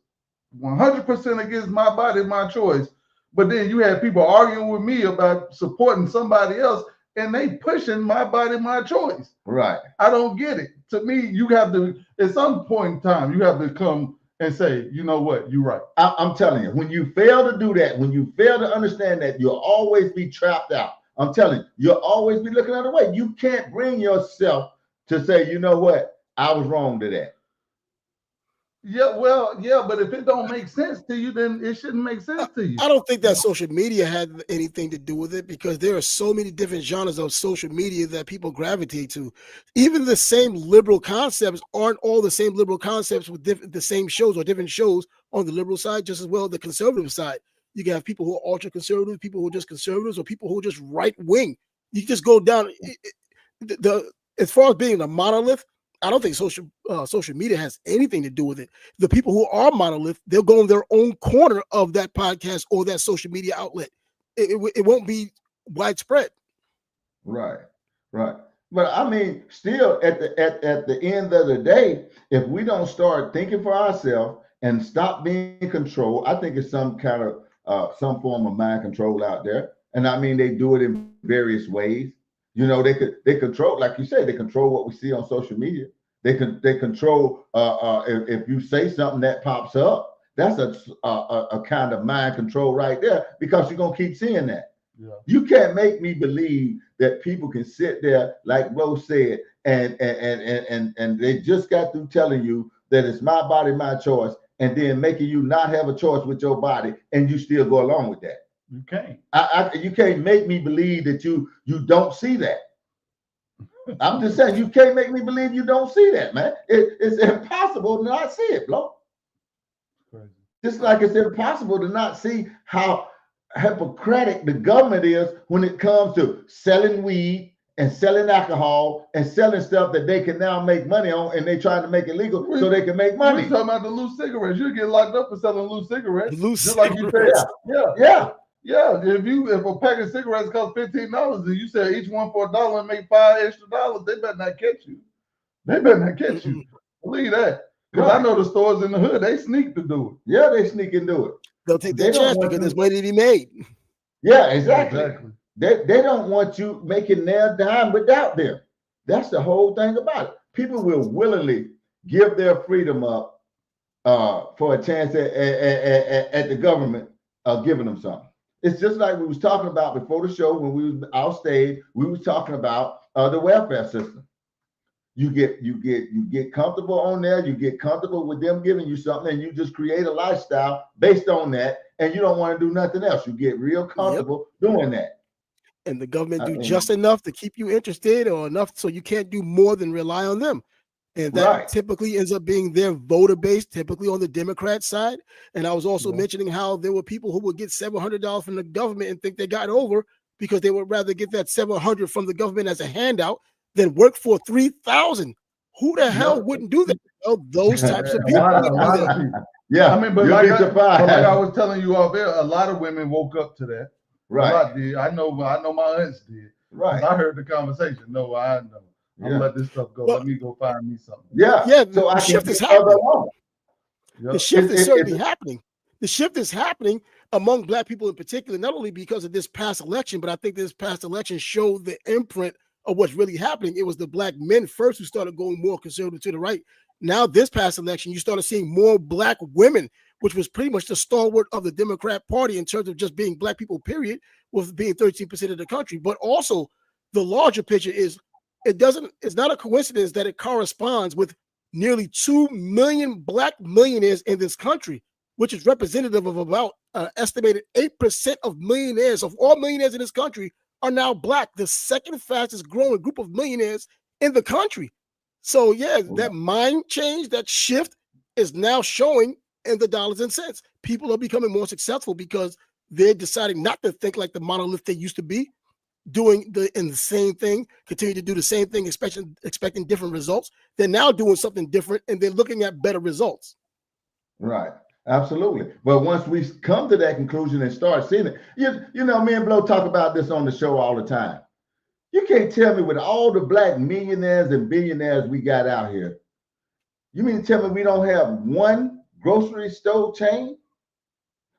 100% against my body, my choice. But then you had people arguing with me about supporting somebody else and they pushing my body, my choice. Right. I don't get it. To me, you have to, at some point in time, you have to come and say, you know what, you're right. I'm telling you, when you fail to do that, when you fail to understand that, you'll always be trapped out. I'm telling you, you'll always be looking the other way. You can't bring yourself to say, you know what, I was wrong to that. Yeah, well, yeah, but if it don't make sense to you, then it shouldn't make sense to you. I don't think that social media had anything to do with it because there are so many different genres of social media that people gravitate to. Even the same liberal concepts aren't all the same liberal concepts with the same shows or different shows on the liberal side, just as well as the conservative side. You can have people who are ultra conservative, people who are just conservatives, or people who are just right wing. You just go down as far as being a monolith. I don't think social media has anything to do with it. The people who are monolith, they'll go in their own corner of that podcast or that social media outlet. It won't be widespread. Right, right. But I mean, still at the end of the day, if we don't start thinking for ourselves and stop being controlled, I think it's some kind of some form of mind control out there. And I mean, they do it in various ways. You know, they control, like you said, they control what we see on social media. They control if you say something that pops up. That's a kind of mind control right there, because you're gonna keep seeing that. Yeah. You can't make me believe that people can sit there, like Rose said, and they just got through telling you that it's my body, my choice, and then making you not have a choice with your body, and you still go along with that. You can't. You can't make me believe that you don't see that. I'm just saying, you can't make me believe you don't see that, man. It's impossible to not see it, bro. Crazy. Just like it's impossible to not see how hypocritic the government is when it comes to selling weed and selling alcohol and selling stuff that they can now make money on, and they trying to make it legal so they can make money. We're talking about the loose cigarettes. You get locked up for selling loose cigarettes. Loose just like you said. cigarettes. Yeah. If a pack of cigarettes costs $15 and you sell each one for $1 and make $5 extra, they better not catch you. They better not catch you. Believe that. Because I know the stores in the hood, they sneak to do it. Yeah, they sneak and do it. They'll take their chance because there's money to be made. Yeah, exactly. They don't want you making their dime without them. That's the whole thing about it. People will willingly give their freedom up for a chance at the government giving them something. It's just like we was talking about before the show when we was outstage. We was talking about the welfare system. You get comfortable on there. You get comfortable with them giving you something, and you just create a lifestyle based on that, and you don't want to do nothing else. You get real comfortable doing that. And the government do just enough to keep you interested, or enough so you can't do more than rely on them. And that typically ends up being their voter base, typically on the Democrat side. And I was also mentioning how there were people who would get $700 from the government and think they got over because they would rather get that $700 from the government as a handout than work for $3,000. Who the hell wouldn't do that? Well, those types of people. A lot of people. Yeah, I mean, but like I was telling you off there, a lot of women woke up to that. Right. A lot did. I know my aunts did. Right. I heard the conversation. No, I know. I'm gonna let this stuff go. Let me go find me something. Yeah. So the shift is happening. The shift is certainly happening. The shift is happening among Black people in particular, not only because of this past election, but I think this past election showed the imprint of what's really happening. It was the Black men first who started going more conservative to the right. Now, this past election, you started seeing more Black women, which was pretty much the stalwart of the Democrat Party in terms of just being Black people, period, with being 13% of the country. But also, the larger picture is it's not a coincidence that it corresponds with nearly 2 million Black millionaires in this country, which is representative of about estimated 8% of millionaires, of all millionaires in this country, are now Black, the second fastest growing group of millionaires in the country. So yeah, that mind change, that shift is now showing in the dollars and cents. People are becoming more successful because they're deciding not to think like the monolith they used to be, doing the same thing, continue to do the same thing, expecting different results. They're now doing something different, and they're looking at better results. Right. Absolutely. But once we come to that conclusion and start seeing it, you know, me and Blow talk about this on the show all the time. You can't tell me with all the Black millionaires and billionaires we got out here, you mean to tell me we don't have one grocery store chain?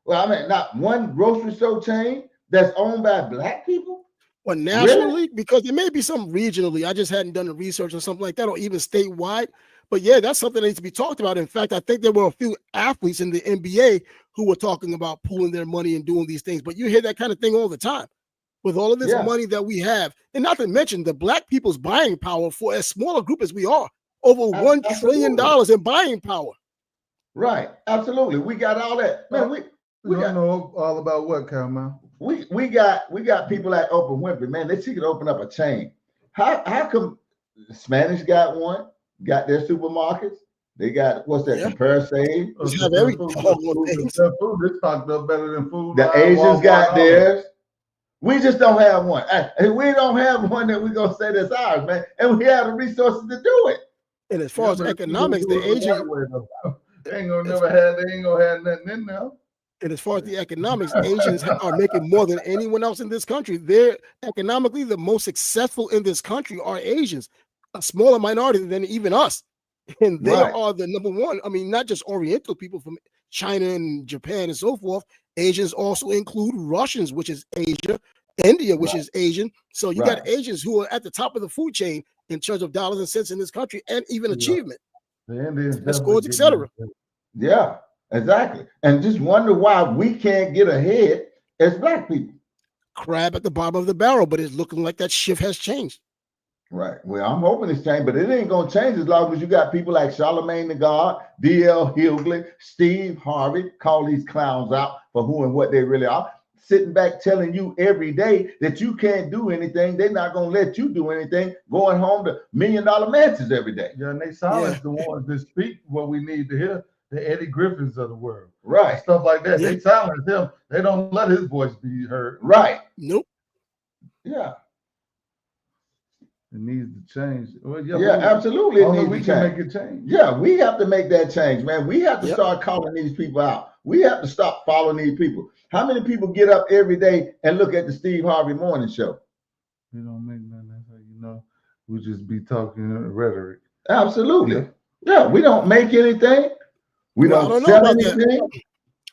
Well, I mean, not one grocery store chain that's owned by Black people? Or nationally, because there may be some regionally. I just hadn't done the research or something like that, or even statewide. But yeah, that's something that needs to be talked about. In fact, I think there were a few athletes in the NBA who were talking about pooling their money and doing these things. But you hear that kind of thing all the time with all of this money that we have. And not to mention the Black people's buying power for as small a group as we are, over $1 trillion in buying power. Right. Absolutely. We got all that. Man, we You got don't know all about what, Cowman? we got people like Oprah Winfrey, man. That she could open up a chain. How come the Spanish got one, got their supermarkets? They got what's that, Yeah. Compare Save? Just have every Food, doggone thing. Food is stocked up better than food. The like Asians Walmart, got all that. theirs. We just don't have one. And we don't have one that we gonna say that's ours, man. And we have the resources to do it. And as far as but economics, people the do it Asians, that way, though. They ain't gonna It's- they ain't gonna have nothing in there. and as far as the economics, Asians are making more than anyone else in this country. They're economically the most successful in this country are Asians, a smaller minority than even us. And they Right. are the number one. I mean, not just Oriental people from China and Japan and so forth. Asians also include Russians, which is Asia, India, which is Asian. So you got Right. Asians who are at the top of the food chain in terms of dollars and cents in this country and even Yeah. achievement. The Indians The scores, definitely etc. getting Yeah, exactly. And just wonder why we can't get ahead as black people. Crab at the bottom of the barrel, but it's looking like that shift has changed. Right. Well, I'm hoping it's changed, but it ain't gonna change as long as you got people like Charlemagne the God, D.L. Hughley, Steve Harvey, call these clowns out for who and what they really are, sitting back telling you every day that you can't do anything. They're not gonna let you do anything, going home to $1 million mansions every day. Yeah, and they silence the ones that speak what we need to hear, the Eddie Griffins of the world. Right. Stuff like that. Yeah. They silence him. They don't let his voice be heard. Right. Nope. Yeah. It needs to change. Well, Yeah, absolutely. It Only needs we to can change. make it change. Yeah, we have to make that change, man. We have to Yep. start calling these people out. We have to stop following these people. How many people get up every day and look at the Steve Harvey Morning Show? We don't make nothing. That's how you know. We just be talking rhetoric. Absolutely. Yeah, we don't make anything. We Well, I don't don't know sell about that. anything.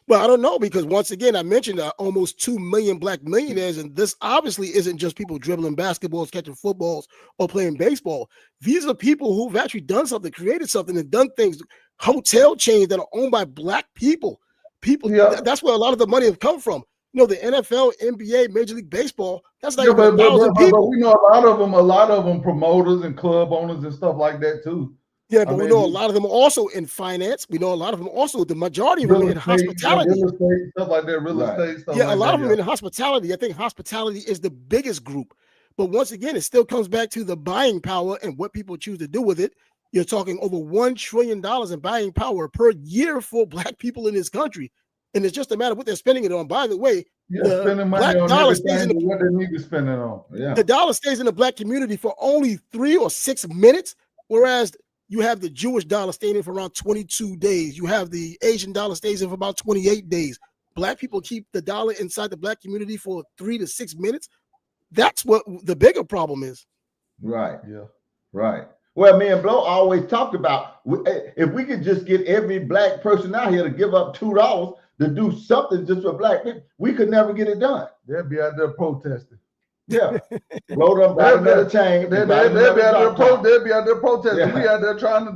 Well, I don't know because once again, I mentioned almost 2 million black millionaires, and this obviously isn't just people dribbling basketballs, catching footballs, or playing baseball. These are people who've actually done something, created something, and done things. Hotel chains that are owned by black people. Yeah. That's where a lot of the money has come from. You know, the NFL, NBA, Major League Baseball. That's like Yeah, but, 1,000 but people. we know a lot of them promoters and club owners and stuff like that too. Yeah, but I we mean, know a lot of them are also in finance. We know a lot of them also, the majority of them in hospitality. real estate, stuff like that, real Right. estate stuff. Yeah, like a lot that, of them in hospitality. I think hospitality is the biggest group. But once again, it still comes back to the buying power and what people choose to do with it. You're talking over $1 trillion in buying power per year for black people in this country. And it's just a matter of what they're spending it on. By the way, Yeah, the spending money black on dollar stays everything in but what they need to spend it on. Yeah. the dollar stays in the black community for only 3 or 6 minutes, whereas you have the Jewish dollar staying in for around 22 days. You have the Asian dollar stays in for about 28 days. Black people keep the dollar inside the black community for 3 to 6 minutes. That's what the bigger problem is. Right. Yeah. Right. Well, me and Blow always talked about if we could just get every black person out here to give up $2 to do something just for black people, we could never get it done. They'll be out there protesting. Yeah. Blow them by another chain. They'll buy be out another there drop top. they'll be out there protesting. Yeah. We out there trying to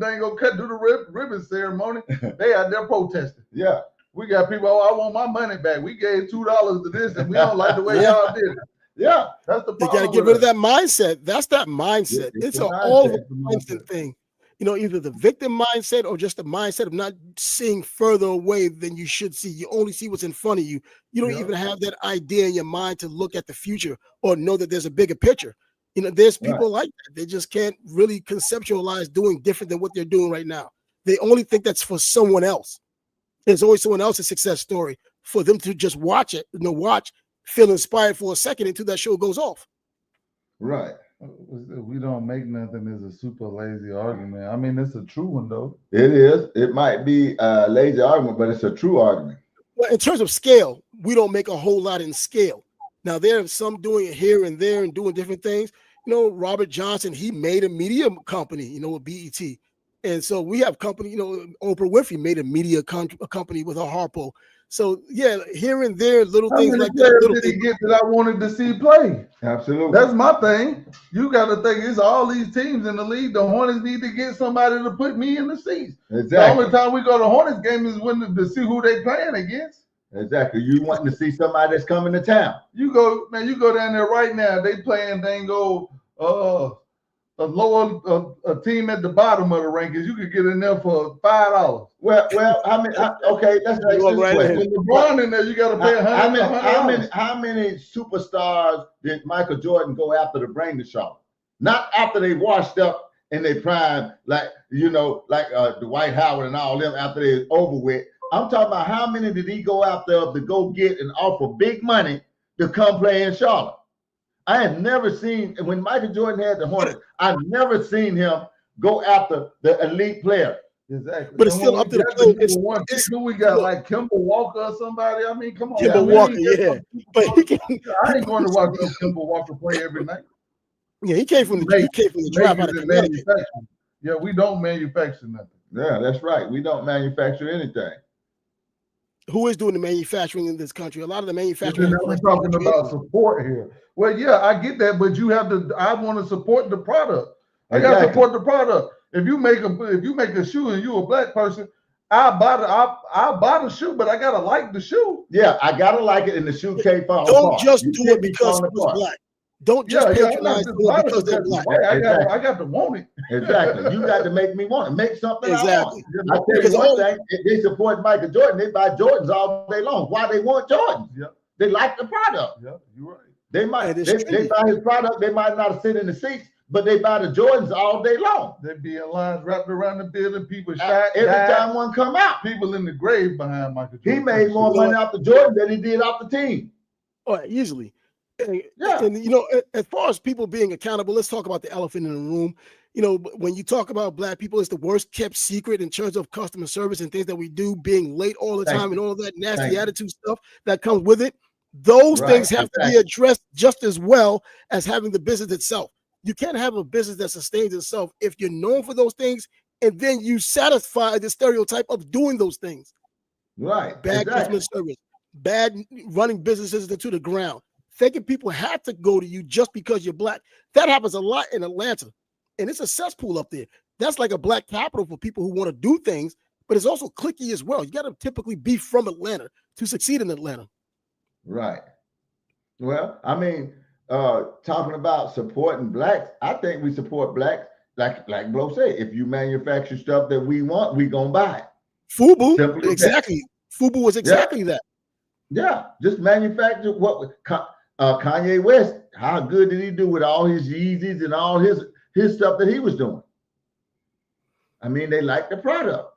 do the ribbon ceremony. They out there protesting. Yeah. We got people, I want my money back. We gave $2 to this and we don't like the way y'all did it. Yeah. That's the You problem. got to get rid of that mindset. That's that mindset. It's It's the an all mindset. mindset thing. You know, either the victim mindset or just the mindset of not seeing further away than you should see. You only see what's in front of you. You don't Yeah. even have that idea in your mind to look at the future or know that there's a bigger picture. You know, there's people like that. They just can't really conceptualize doing different than what they're doing right now. They only think that's for someone else. There's always someone else's success story for them to just watch it, feel inspired for a second until that show goes off. Right. We don't make nothing is a super lazy argument. I mean, it's a true one though. It is. It might be a lazy argument, but it's a true argument. Well, in terms of scale, we don't make a whole lot in scale. Now, there are some doing it here and there and doing different things. You know, Robert Johnson, he made a media company, with BET. And so we have company, Oprah Winfrey made a media company with her Harpo. So, yeah, here and there, little How things many like players that. did he get that I wanted to see play? Absolutely. That's my thing. You got to think it's all these teams in the league. The Hornets need to get somebody to put me in the seats. Exactly. The only time we go to Hornets game is when to see who they playing against. Exactly. You wanting to see somebody that's coming to town. You go down there right now. They playing a team at the bottom of the rankings, you could get in there for $5. Well, okay, let's You ask walk this right question. in. When LeBron in there, you got to pay $100. How many superstars did Michael Jordan go after to bring to Charlotte? Not after they washed up in their prime, like Dwight Howard and all them after they over with. I'm talking about how many did he go after to go get and offer big money to come play in Charlotte? I have never seen, when Michael Jordan had the Hornets, I've never seen him go after the elite player. Exactly. But it's still up to the player. Who we got, like Kemba Walker or somebody? I mean, come on. Kemba Walker, yeah. But I ain't going to watch Kemba Walker play every night. Yeah, he came from the draft out of Connecticut. Yeah, we don't manufacture nothing. Yeah, that's right. We don't manufacture anything. Who is doing the manufacturing in this country? A lot of the manufacturing. We're talking about support here. Well, yeah, I get that, but you have to. I want to support the product. I got to support the product. If you make a shoe and you're a black person, I'll buy the shoe, but I gotta like the shoe. Yeah, I gotta like it, and the shoe can't fall Don't apart. just You do can't it be because falling it's apart. black. Don't just patronize it because they're black. I got to want it. Exactly. You got to make me want it. Make something Exactly. I want. I tell you one thing, if they support Michael Jordan, they buy Jordans all day long. Why they want Jordans? Yeah. They like the product. Yeah, you're right. They might And they it's buy his product, they might not sit in the seats, but they buy the Jordans all day long. They be in lines wrapped around the building, people Every time one come out. people in the grave behind Michael Jordan. He made more money off the Jordan than he did off the team. Oh, easily. Yeah. And you know, as far as people being accountable, let's talk about the elephant in the room. You know, when you talk about black people, it's the worst kept secret in terms of customer service and things that we do, being late all the time and all of that nasty attitude stuff that comes with it. Those things have to be addressed just as well as having the business itself. You can't have a business that sustains itself if you're known for those things and then you satisfy the stereotype of doing those things. Right. Bad customer service, bad running businesses into the ground. Thinking people have to go to you just because you're black. That happens a lot in Atlanta. And it's a cesspool up there. That's like a black capital for people who want to do things, but it's also cliquey as well. You got to typically be from Atlanta to succeed in Atlanta. Right. Well, I mean, talking about supporting blacks, I think we support blacks. Like Blo said, if you manufacture stuff that we want, we gonna buy it. FUBU, exactly. FUBU was exactly that. Yeah, just manufacture what Kanye West. How good did he do with all his Yeezys and all his stuff that he was doing? I mean, they like the product.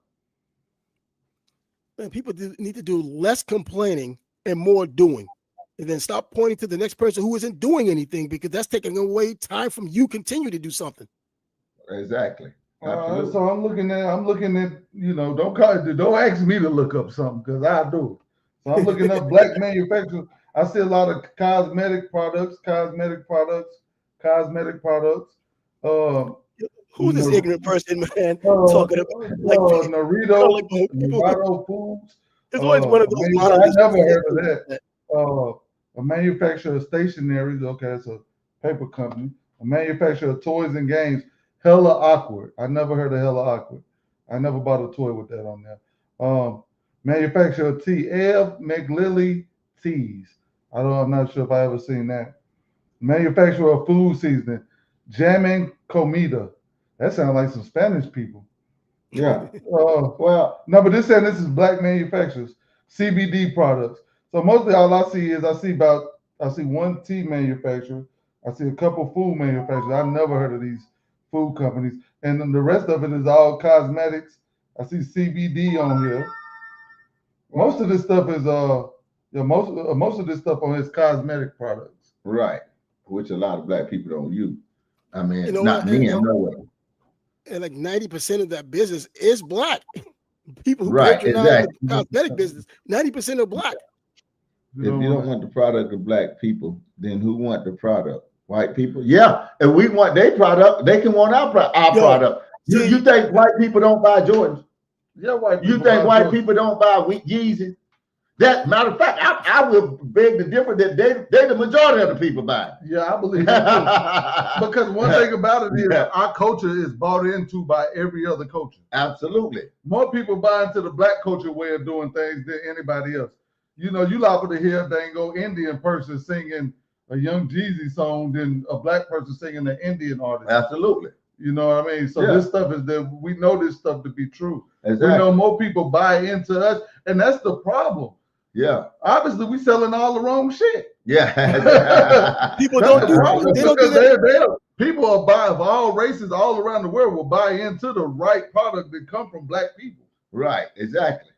Man, people need to do less complaining and more doing, and then stop pointing to the next person who isn't doing anything, because that's taking away time from you continue to do something. Exactly. So I'm looking at, you know, don't ask me to look up something because I do it. So I'm looking up black manufacturers. I see a lot of cosmetic products. Who's this ignorant person, man, talking about like Narito Foods. There's always one of those. I never heard of that. A manufacturer of stationery. Okay, it's a paper company. A manufacturer of toys and games. Hella Awkward. I never heard of Hella Awkward. I never bought a toy with that on there. Manufacturer of tea. Ev McLilly Teas. I'm not sure if I ever seen that. Manufacturer of food seasoning. Jamin Comida. That sounds like some Spanish people. Yeah. Well, no, but this is black manufacturers. CBD products. So mostly all I see one tea manufacturer. I see a couple food manufacturers. I've never heard of these food companies. And then the rest of it is all cosmetics. I see CBD on here. Most of this stuff is most of this stuff on his cosmetic products. Right. Which a lot of black people don't use. I mean, You know not what? me and no way. And like 90% of that business is black. People who Right, patronize exactly. the cosmetic business, 90% are black. If you don't want the product of black people, then who want the product? White people? Yeah. If we want their product, they can want our product. You think white people don't buy Jordans? Yeah, white people. You think white people don't buy Yeezys? That matter of fact, I will beg the difference that they the majority of the people buy. Yeah, I believe that too. Because one thing about it is our culture is bought into by every other culture. Absolutely. More people buy into the black culture way of doing things than anybody else. You know, you liable to hear a dango Indian person singing a Young Jeezy song than a black person singing an Indian artist. Absolutely. You know what I mean? So Yeah. this stuff is that we know this stuff to be true. Exactly. We know more people buy into us, and that's the problem. Yeah. Obviously, we selling all the wrong shit. Yeah. People That's don't the do problem, they don't do because that. people are buying of all races all around the world will buy into the right product that come from black people. Right. Exactly.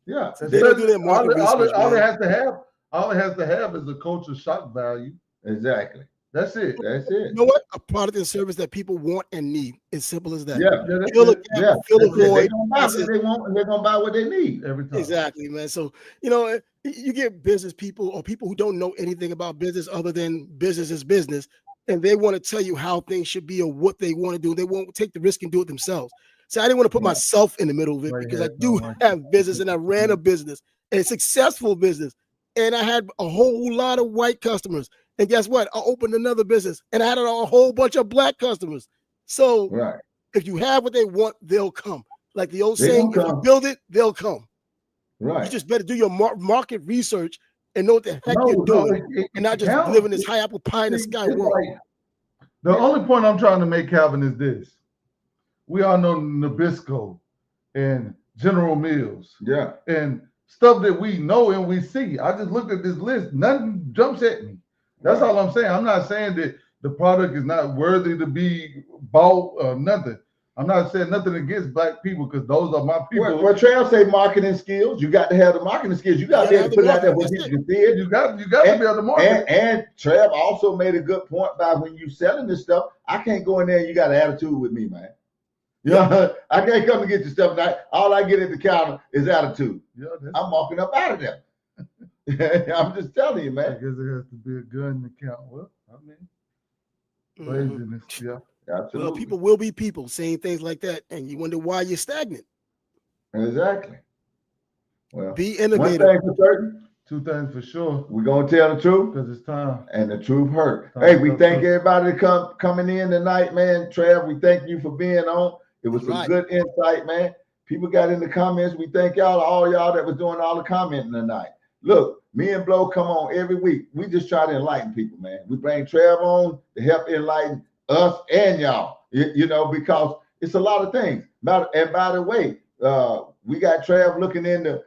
Yeah. They don't do their market research, all it man. has to have is a culture shock value. Exactly. That's it. That's it. You know what? A product and service that people want and need. As simple as that. Yeah. Yeah, that's Fill a it. gap, Yeah. fill a That's it. They void. gonna buy That's what it. they want, and they're gonna buy what they need. Every time. Exactly, man. So, you know, you get business people or people who don't know anything about business other than business is business, and they want to tell you how things should be or what they want to do. They won't take the risk and do it themselves. So I didn't want to put myself in the middle of it Right, because yeah, I do no, have business and I ran a business and a successful business. And I had a whole lot of white customers. And guess what? I opened another business and I had a whole bunch of black customers. So Right. if you have what they want, they'll come. Like the old They saying, gonna if you come. build it, they'll come. Right. You just better do your market research and know what the heck you're doing, and not just Calvin, live in this high apple pie in the see, sky it's world. like- the only point I'm trying to make, Calvin, is this. We all know Nabisco and General Mills Yeah. and stuff that we know and we see. I just looked at this list. Nothing jumps at me. That's all I'm saying. I'm not saying that the product is not worthy to be bought or nothing. I'm not saying nothing against black people because those are my people. Well, Trail say marketing skills. You got to have the marketing skills. You got to be able to put it out there where people can see it. You got to be able to market. And Trev also made a good point by when you selling this stuff, I can't go in there and you got an attitude with me, man. You know, I can't come and get your stuff. And all I get at the counter is attitude. Yeah, I'm walking up out of there. I'm just telling you, I man. guess it has to be a gun to count. Well, I mean, Mhm. craziness. Yeah. Well, Absolutely. people will be people saying things like that, and you wonder why you're stagnant. Exactly. Well, Be one innovative. thing for certain, Two things for sure, we're gonna tell the truth, because it's time. and the truth hurt. Hey, we thank everybody coming in tonight, man. Trev, we thank you for being on. It was some Right. good insight, man. People got in the comments. We thank all y'all that was doing all the commenting tonight. Look, me and Blow come on every week. We just try to enlighten people, man. We bring Trev on to help enlighten us and y'all, you know, because it's a lot of things. And by the way, we got Trev looking into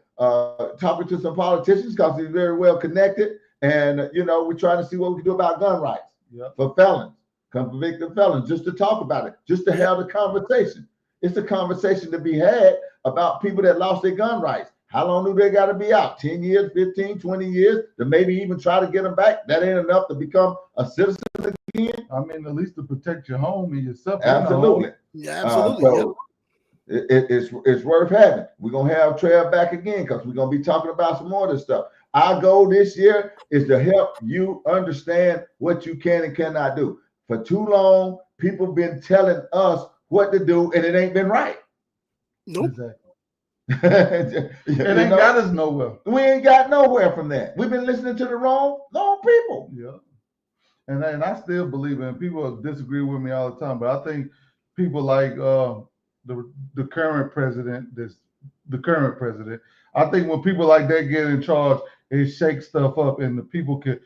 talking to some politicians because he's very well connected. And, you know, we're trying to see what we can do about gun rights for felons, convicted felons, just to talk about it, just to have the conversation. It's a conversation to be had about people that lost their gun rights. How long do they got to be out? 10 years, 15, 20 years to maybe even try to get them back? That ain't enough to become a citizen again. I mean, at least to protect your home and yourself. Absolutely. Yeah, absolutely. So it's worth having. We're gonna have Trev back again because we're gonna be talking about some more of this stuff. Our goal this year is to help you understand what you can and cannot do. For too long, people been telling us what to do, and it ain't been right. Nope. Exactly. It It ain't got us nowhere. We ain't got nowhere from that. We've been listening to the wrong people. Yeah. And I still believe in people disagree with me all the time, but I think people like the current president, I think when people like that get in charge, it shakes stuff up and the people can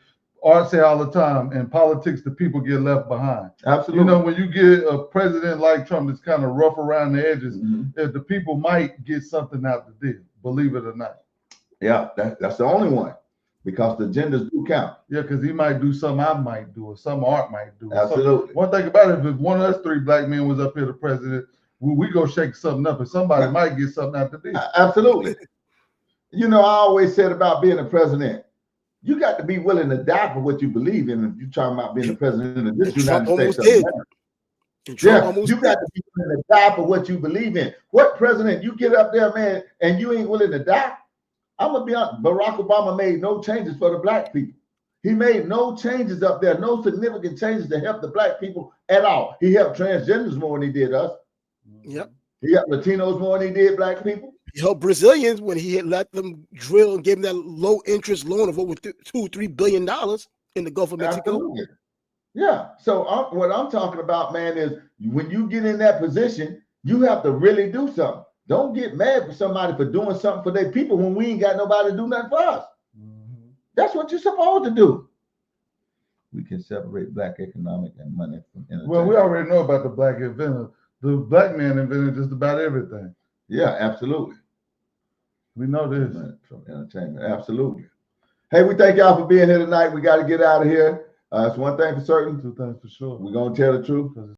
Art say all the time, in politics, the people get left behind. Absolutely. You know, when you get a president like Trump that's kind of rough around the edges, the people might get something out the deal, believe it or not. Yeah, that's the only one, because the agendas do count. Yeah, because he might do something I might do, or some Art might do. Absolutely. One thing about it, if one of us three black men was up here, the president, we go shake something up, and somebody might get something out the deal. Absolutely. You know, I always said about being a president, you got to be willing to die for what you believe in. If you're talking about being the president of this United States of America. Yeah, you got to be willing to die for what you believe in. What president you get up there, man, and you ain't willing to die? I'm gonna be honest. Barack Obama made no changes for the black people. He made no changes up there, no significant changes to help the black people at all. He helped transgenders more than he did us. Yep. He helped Latinos more than he did black people. He helped Brazilians when he had let them drill and gave them that low interest loan of over $2-3 billion in the Gulf of Mexico. Absolutely. Yeah. So what I'm talking about, man, is when you get in that position, you have to really do something. Don't get mad for somebody for doing something for their people when we ain't got nobody to do nothing for us. That's what you're supposed to do. we can separate black economic and money from entertainment. Well, we already know about the black inventor. The black man invented just about everything. Yeah, absolutely. We know this. From entertainment, absolutely. Hey, we thank y'all for being here tonight. We got to get out of here. It's one thing for certain. Two things for sure. We're gonna tell the truth.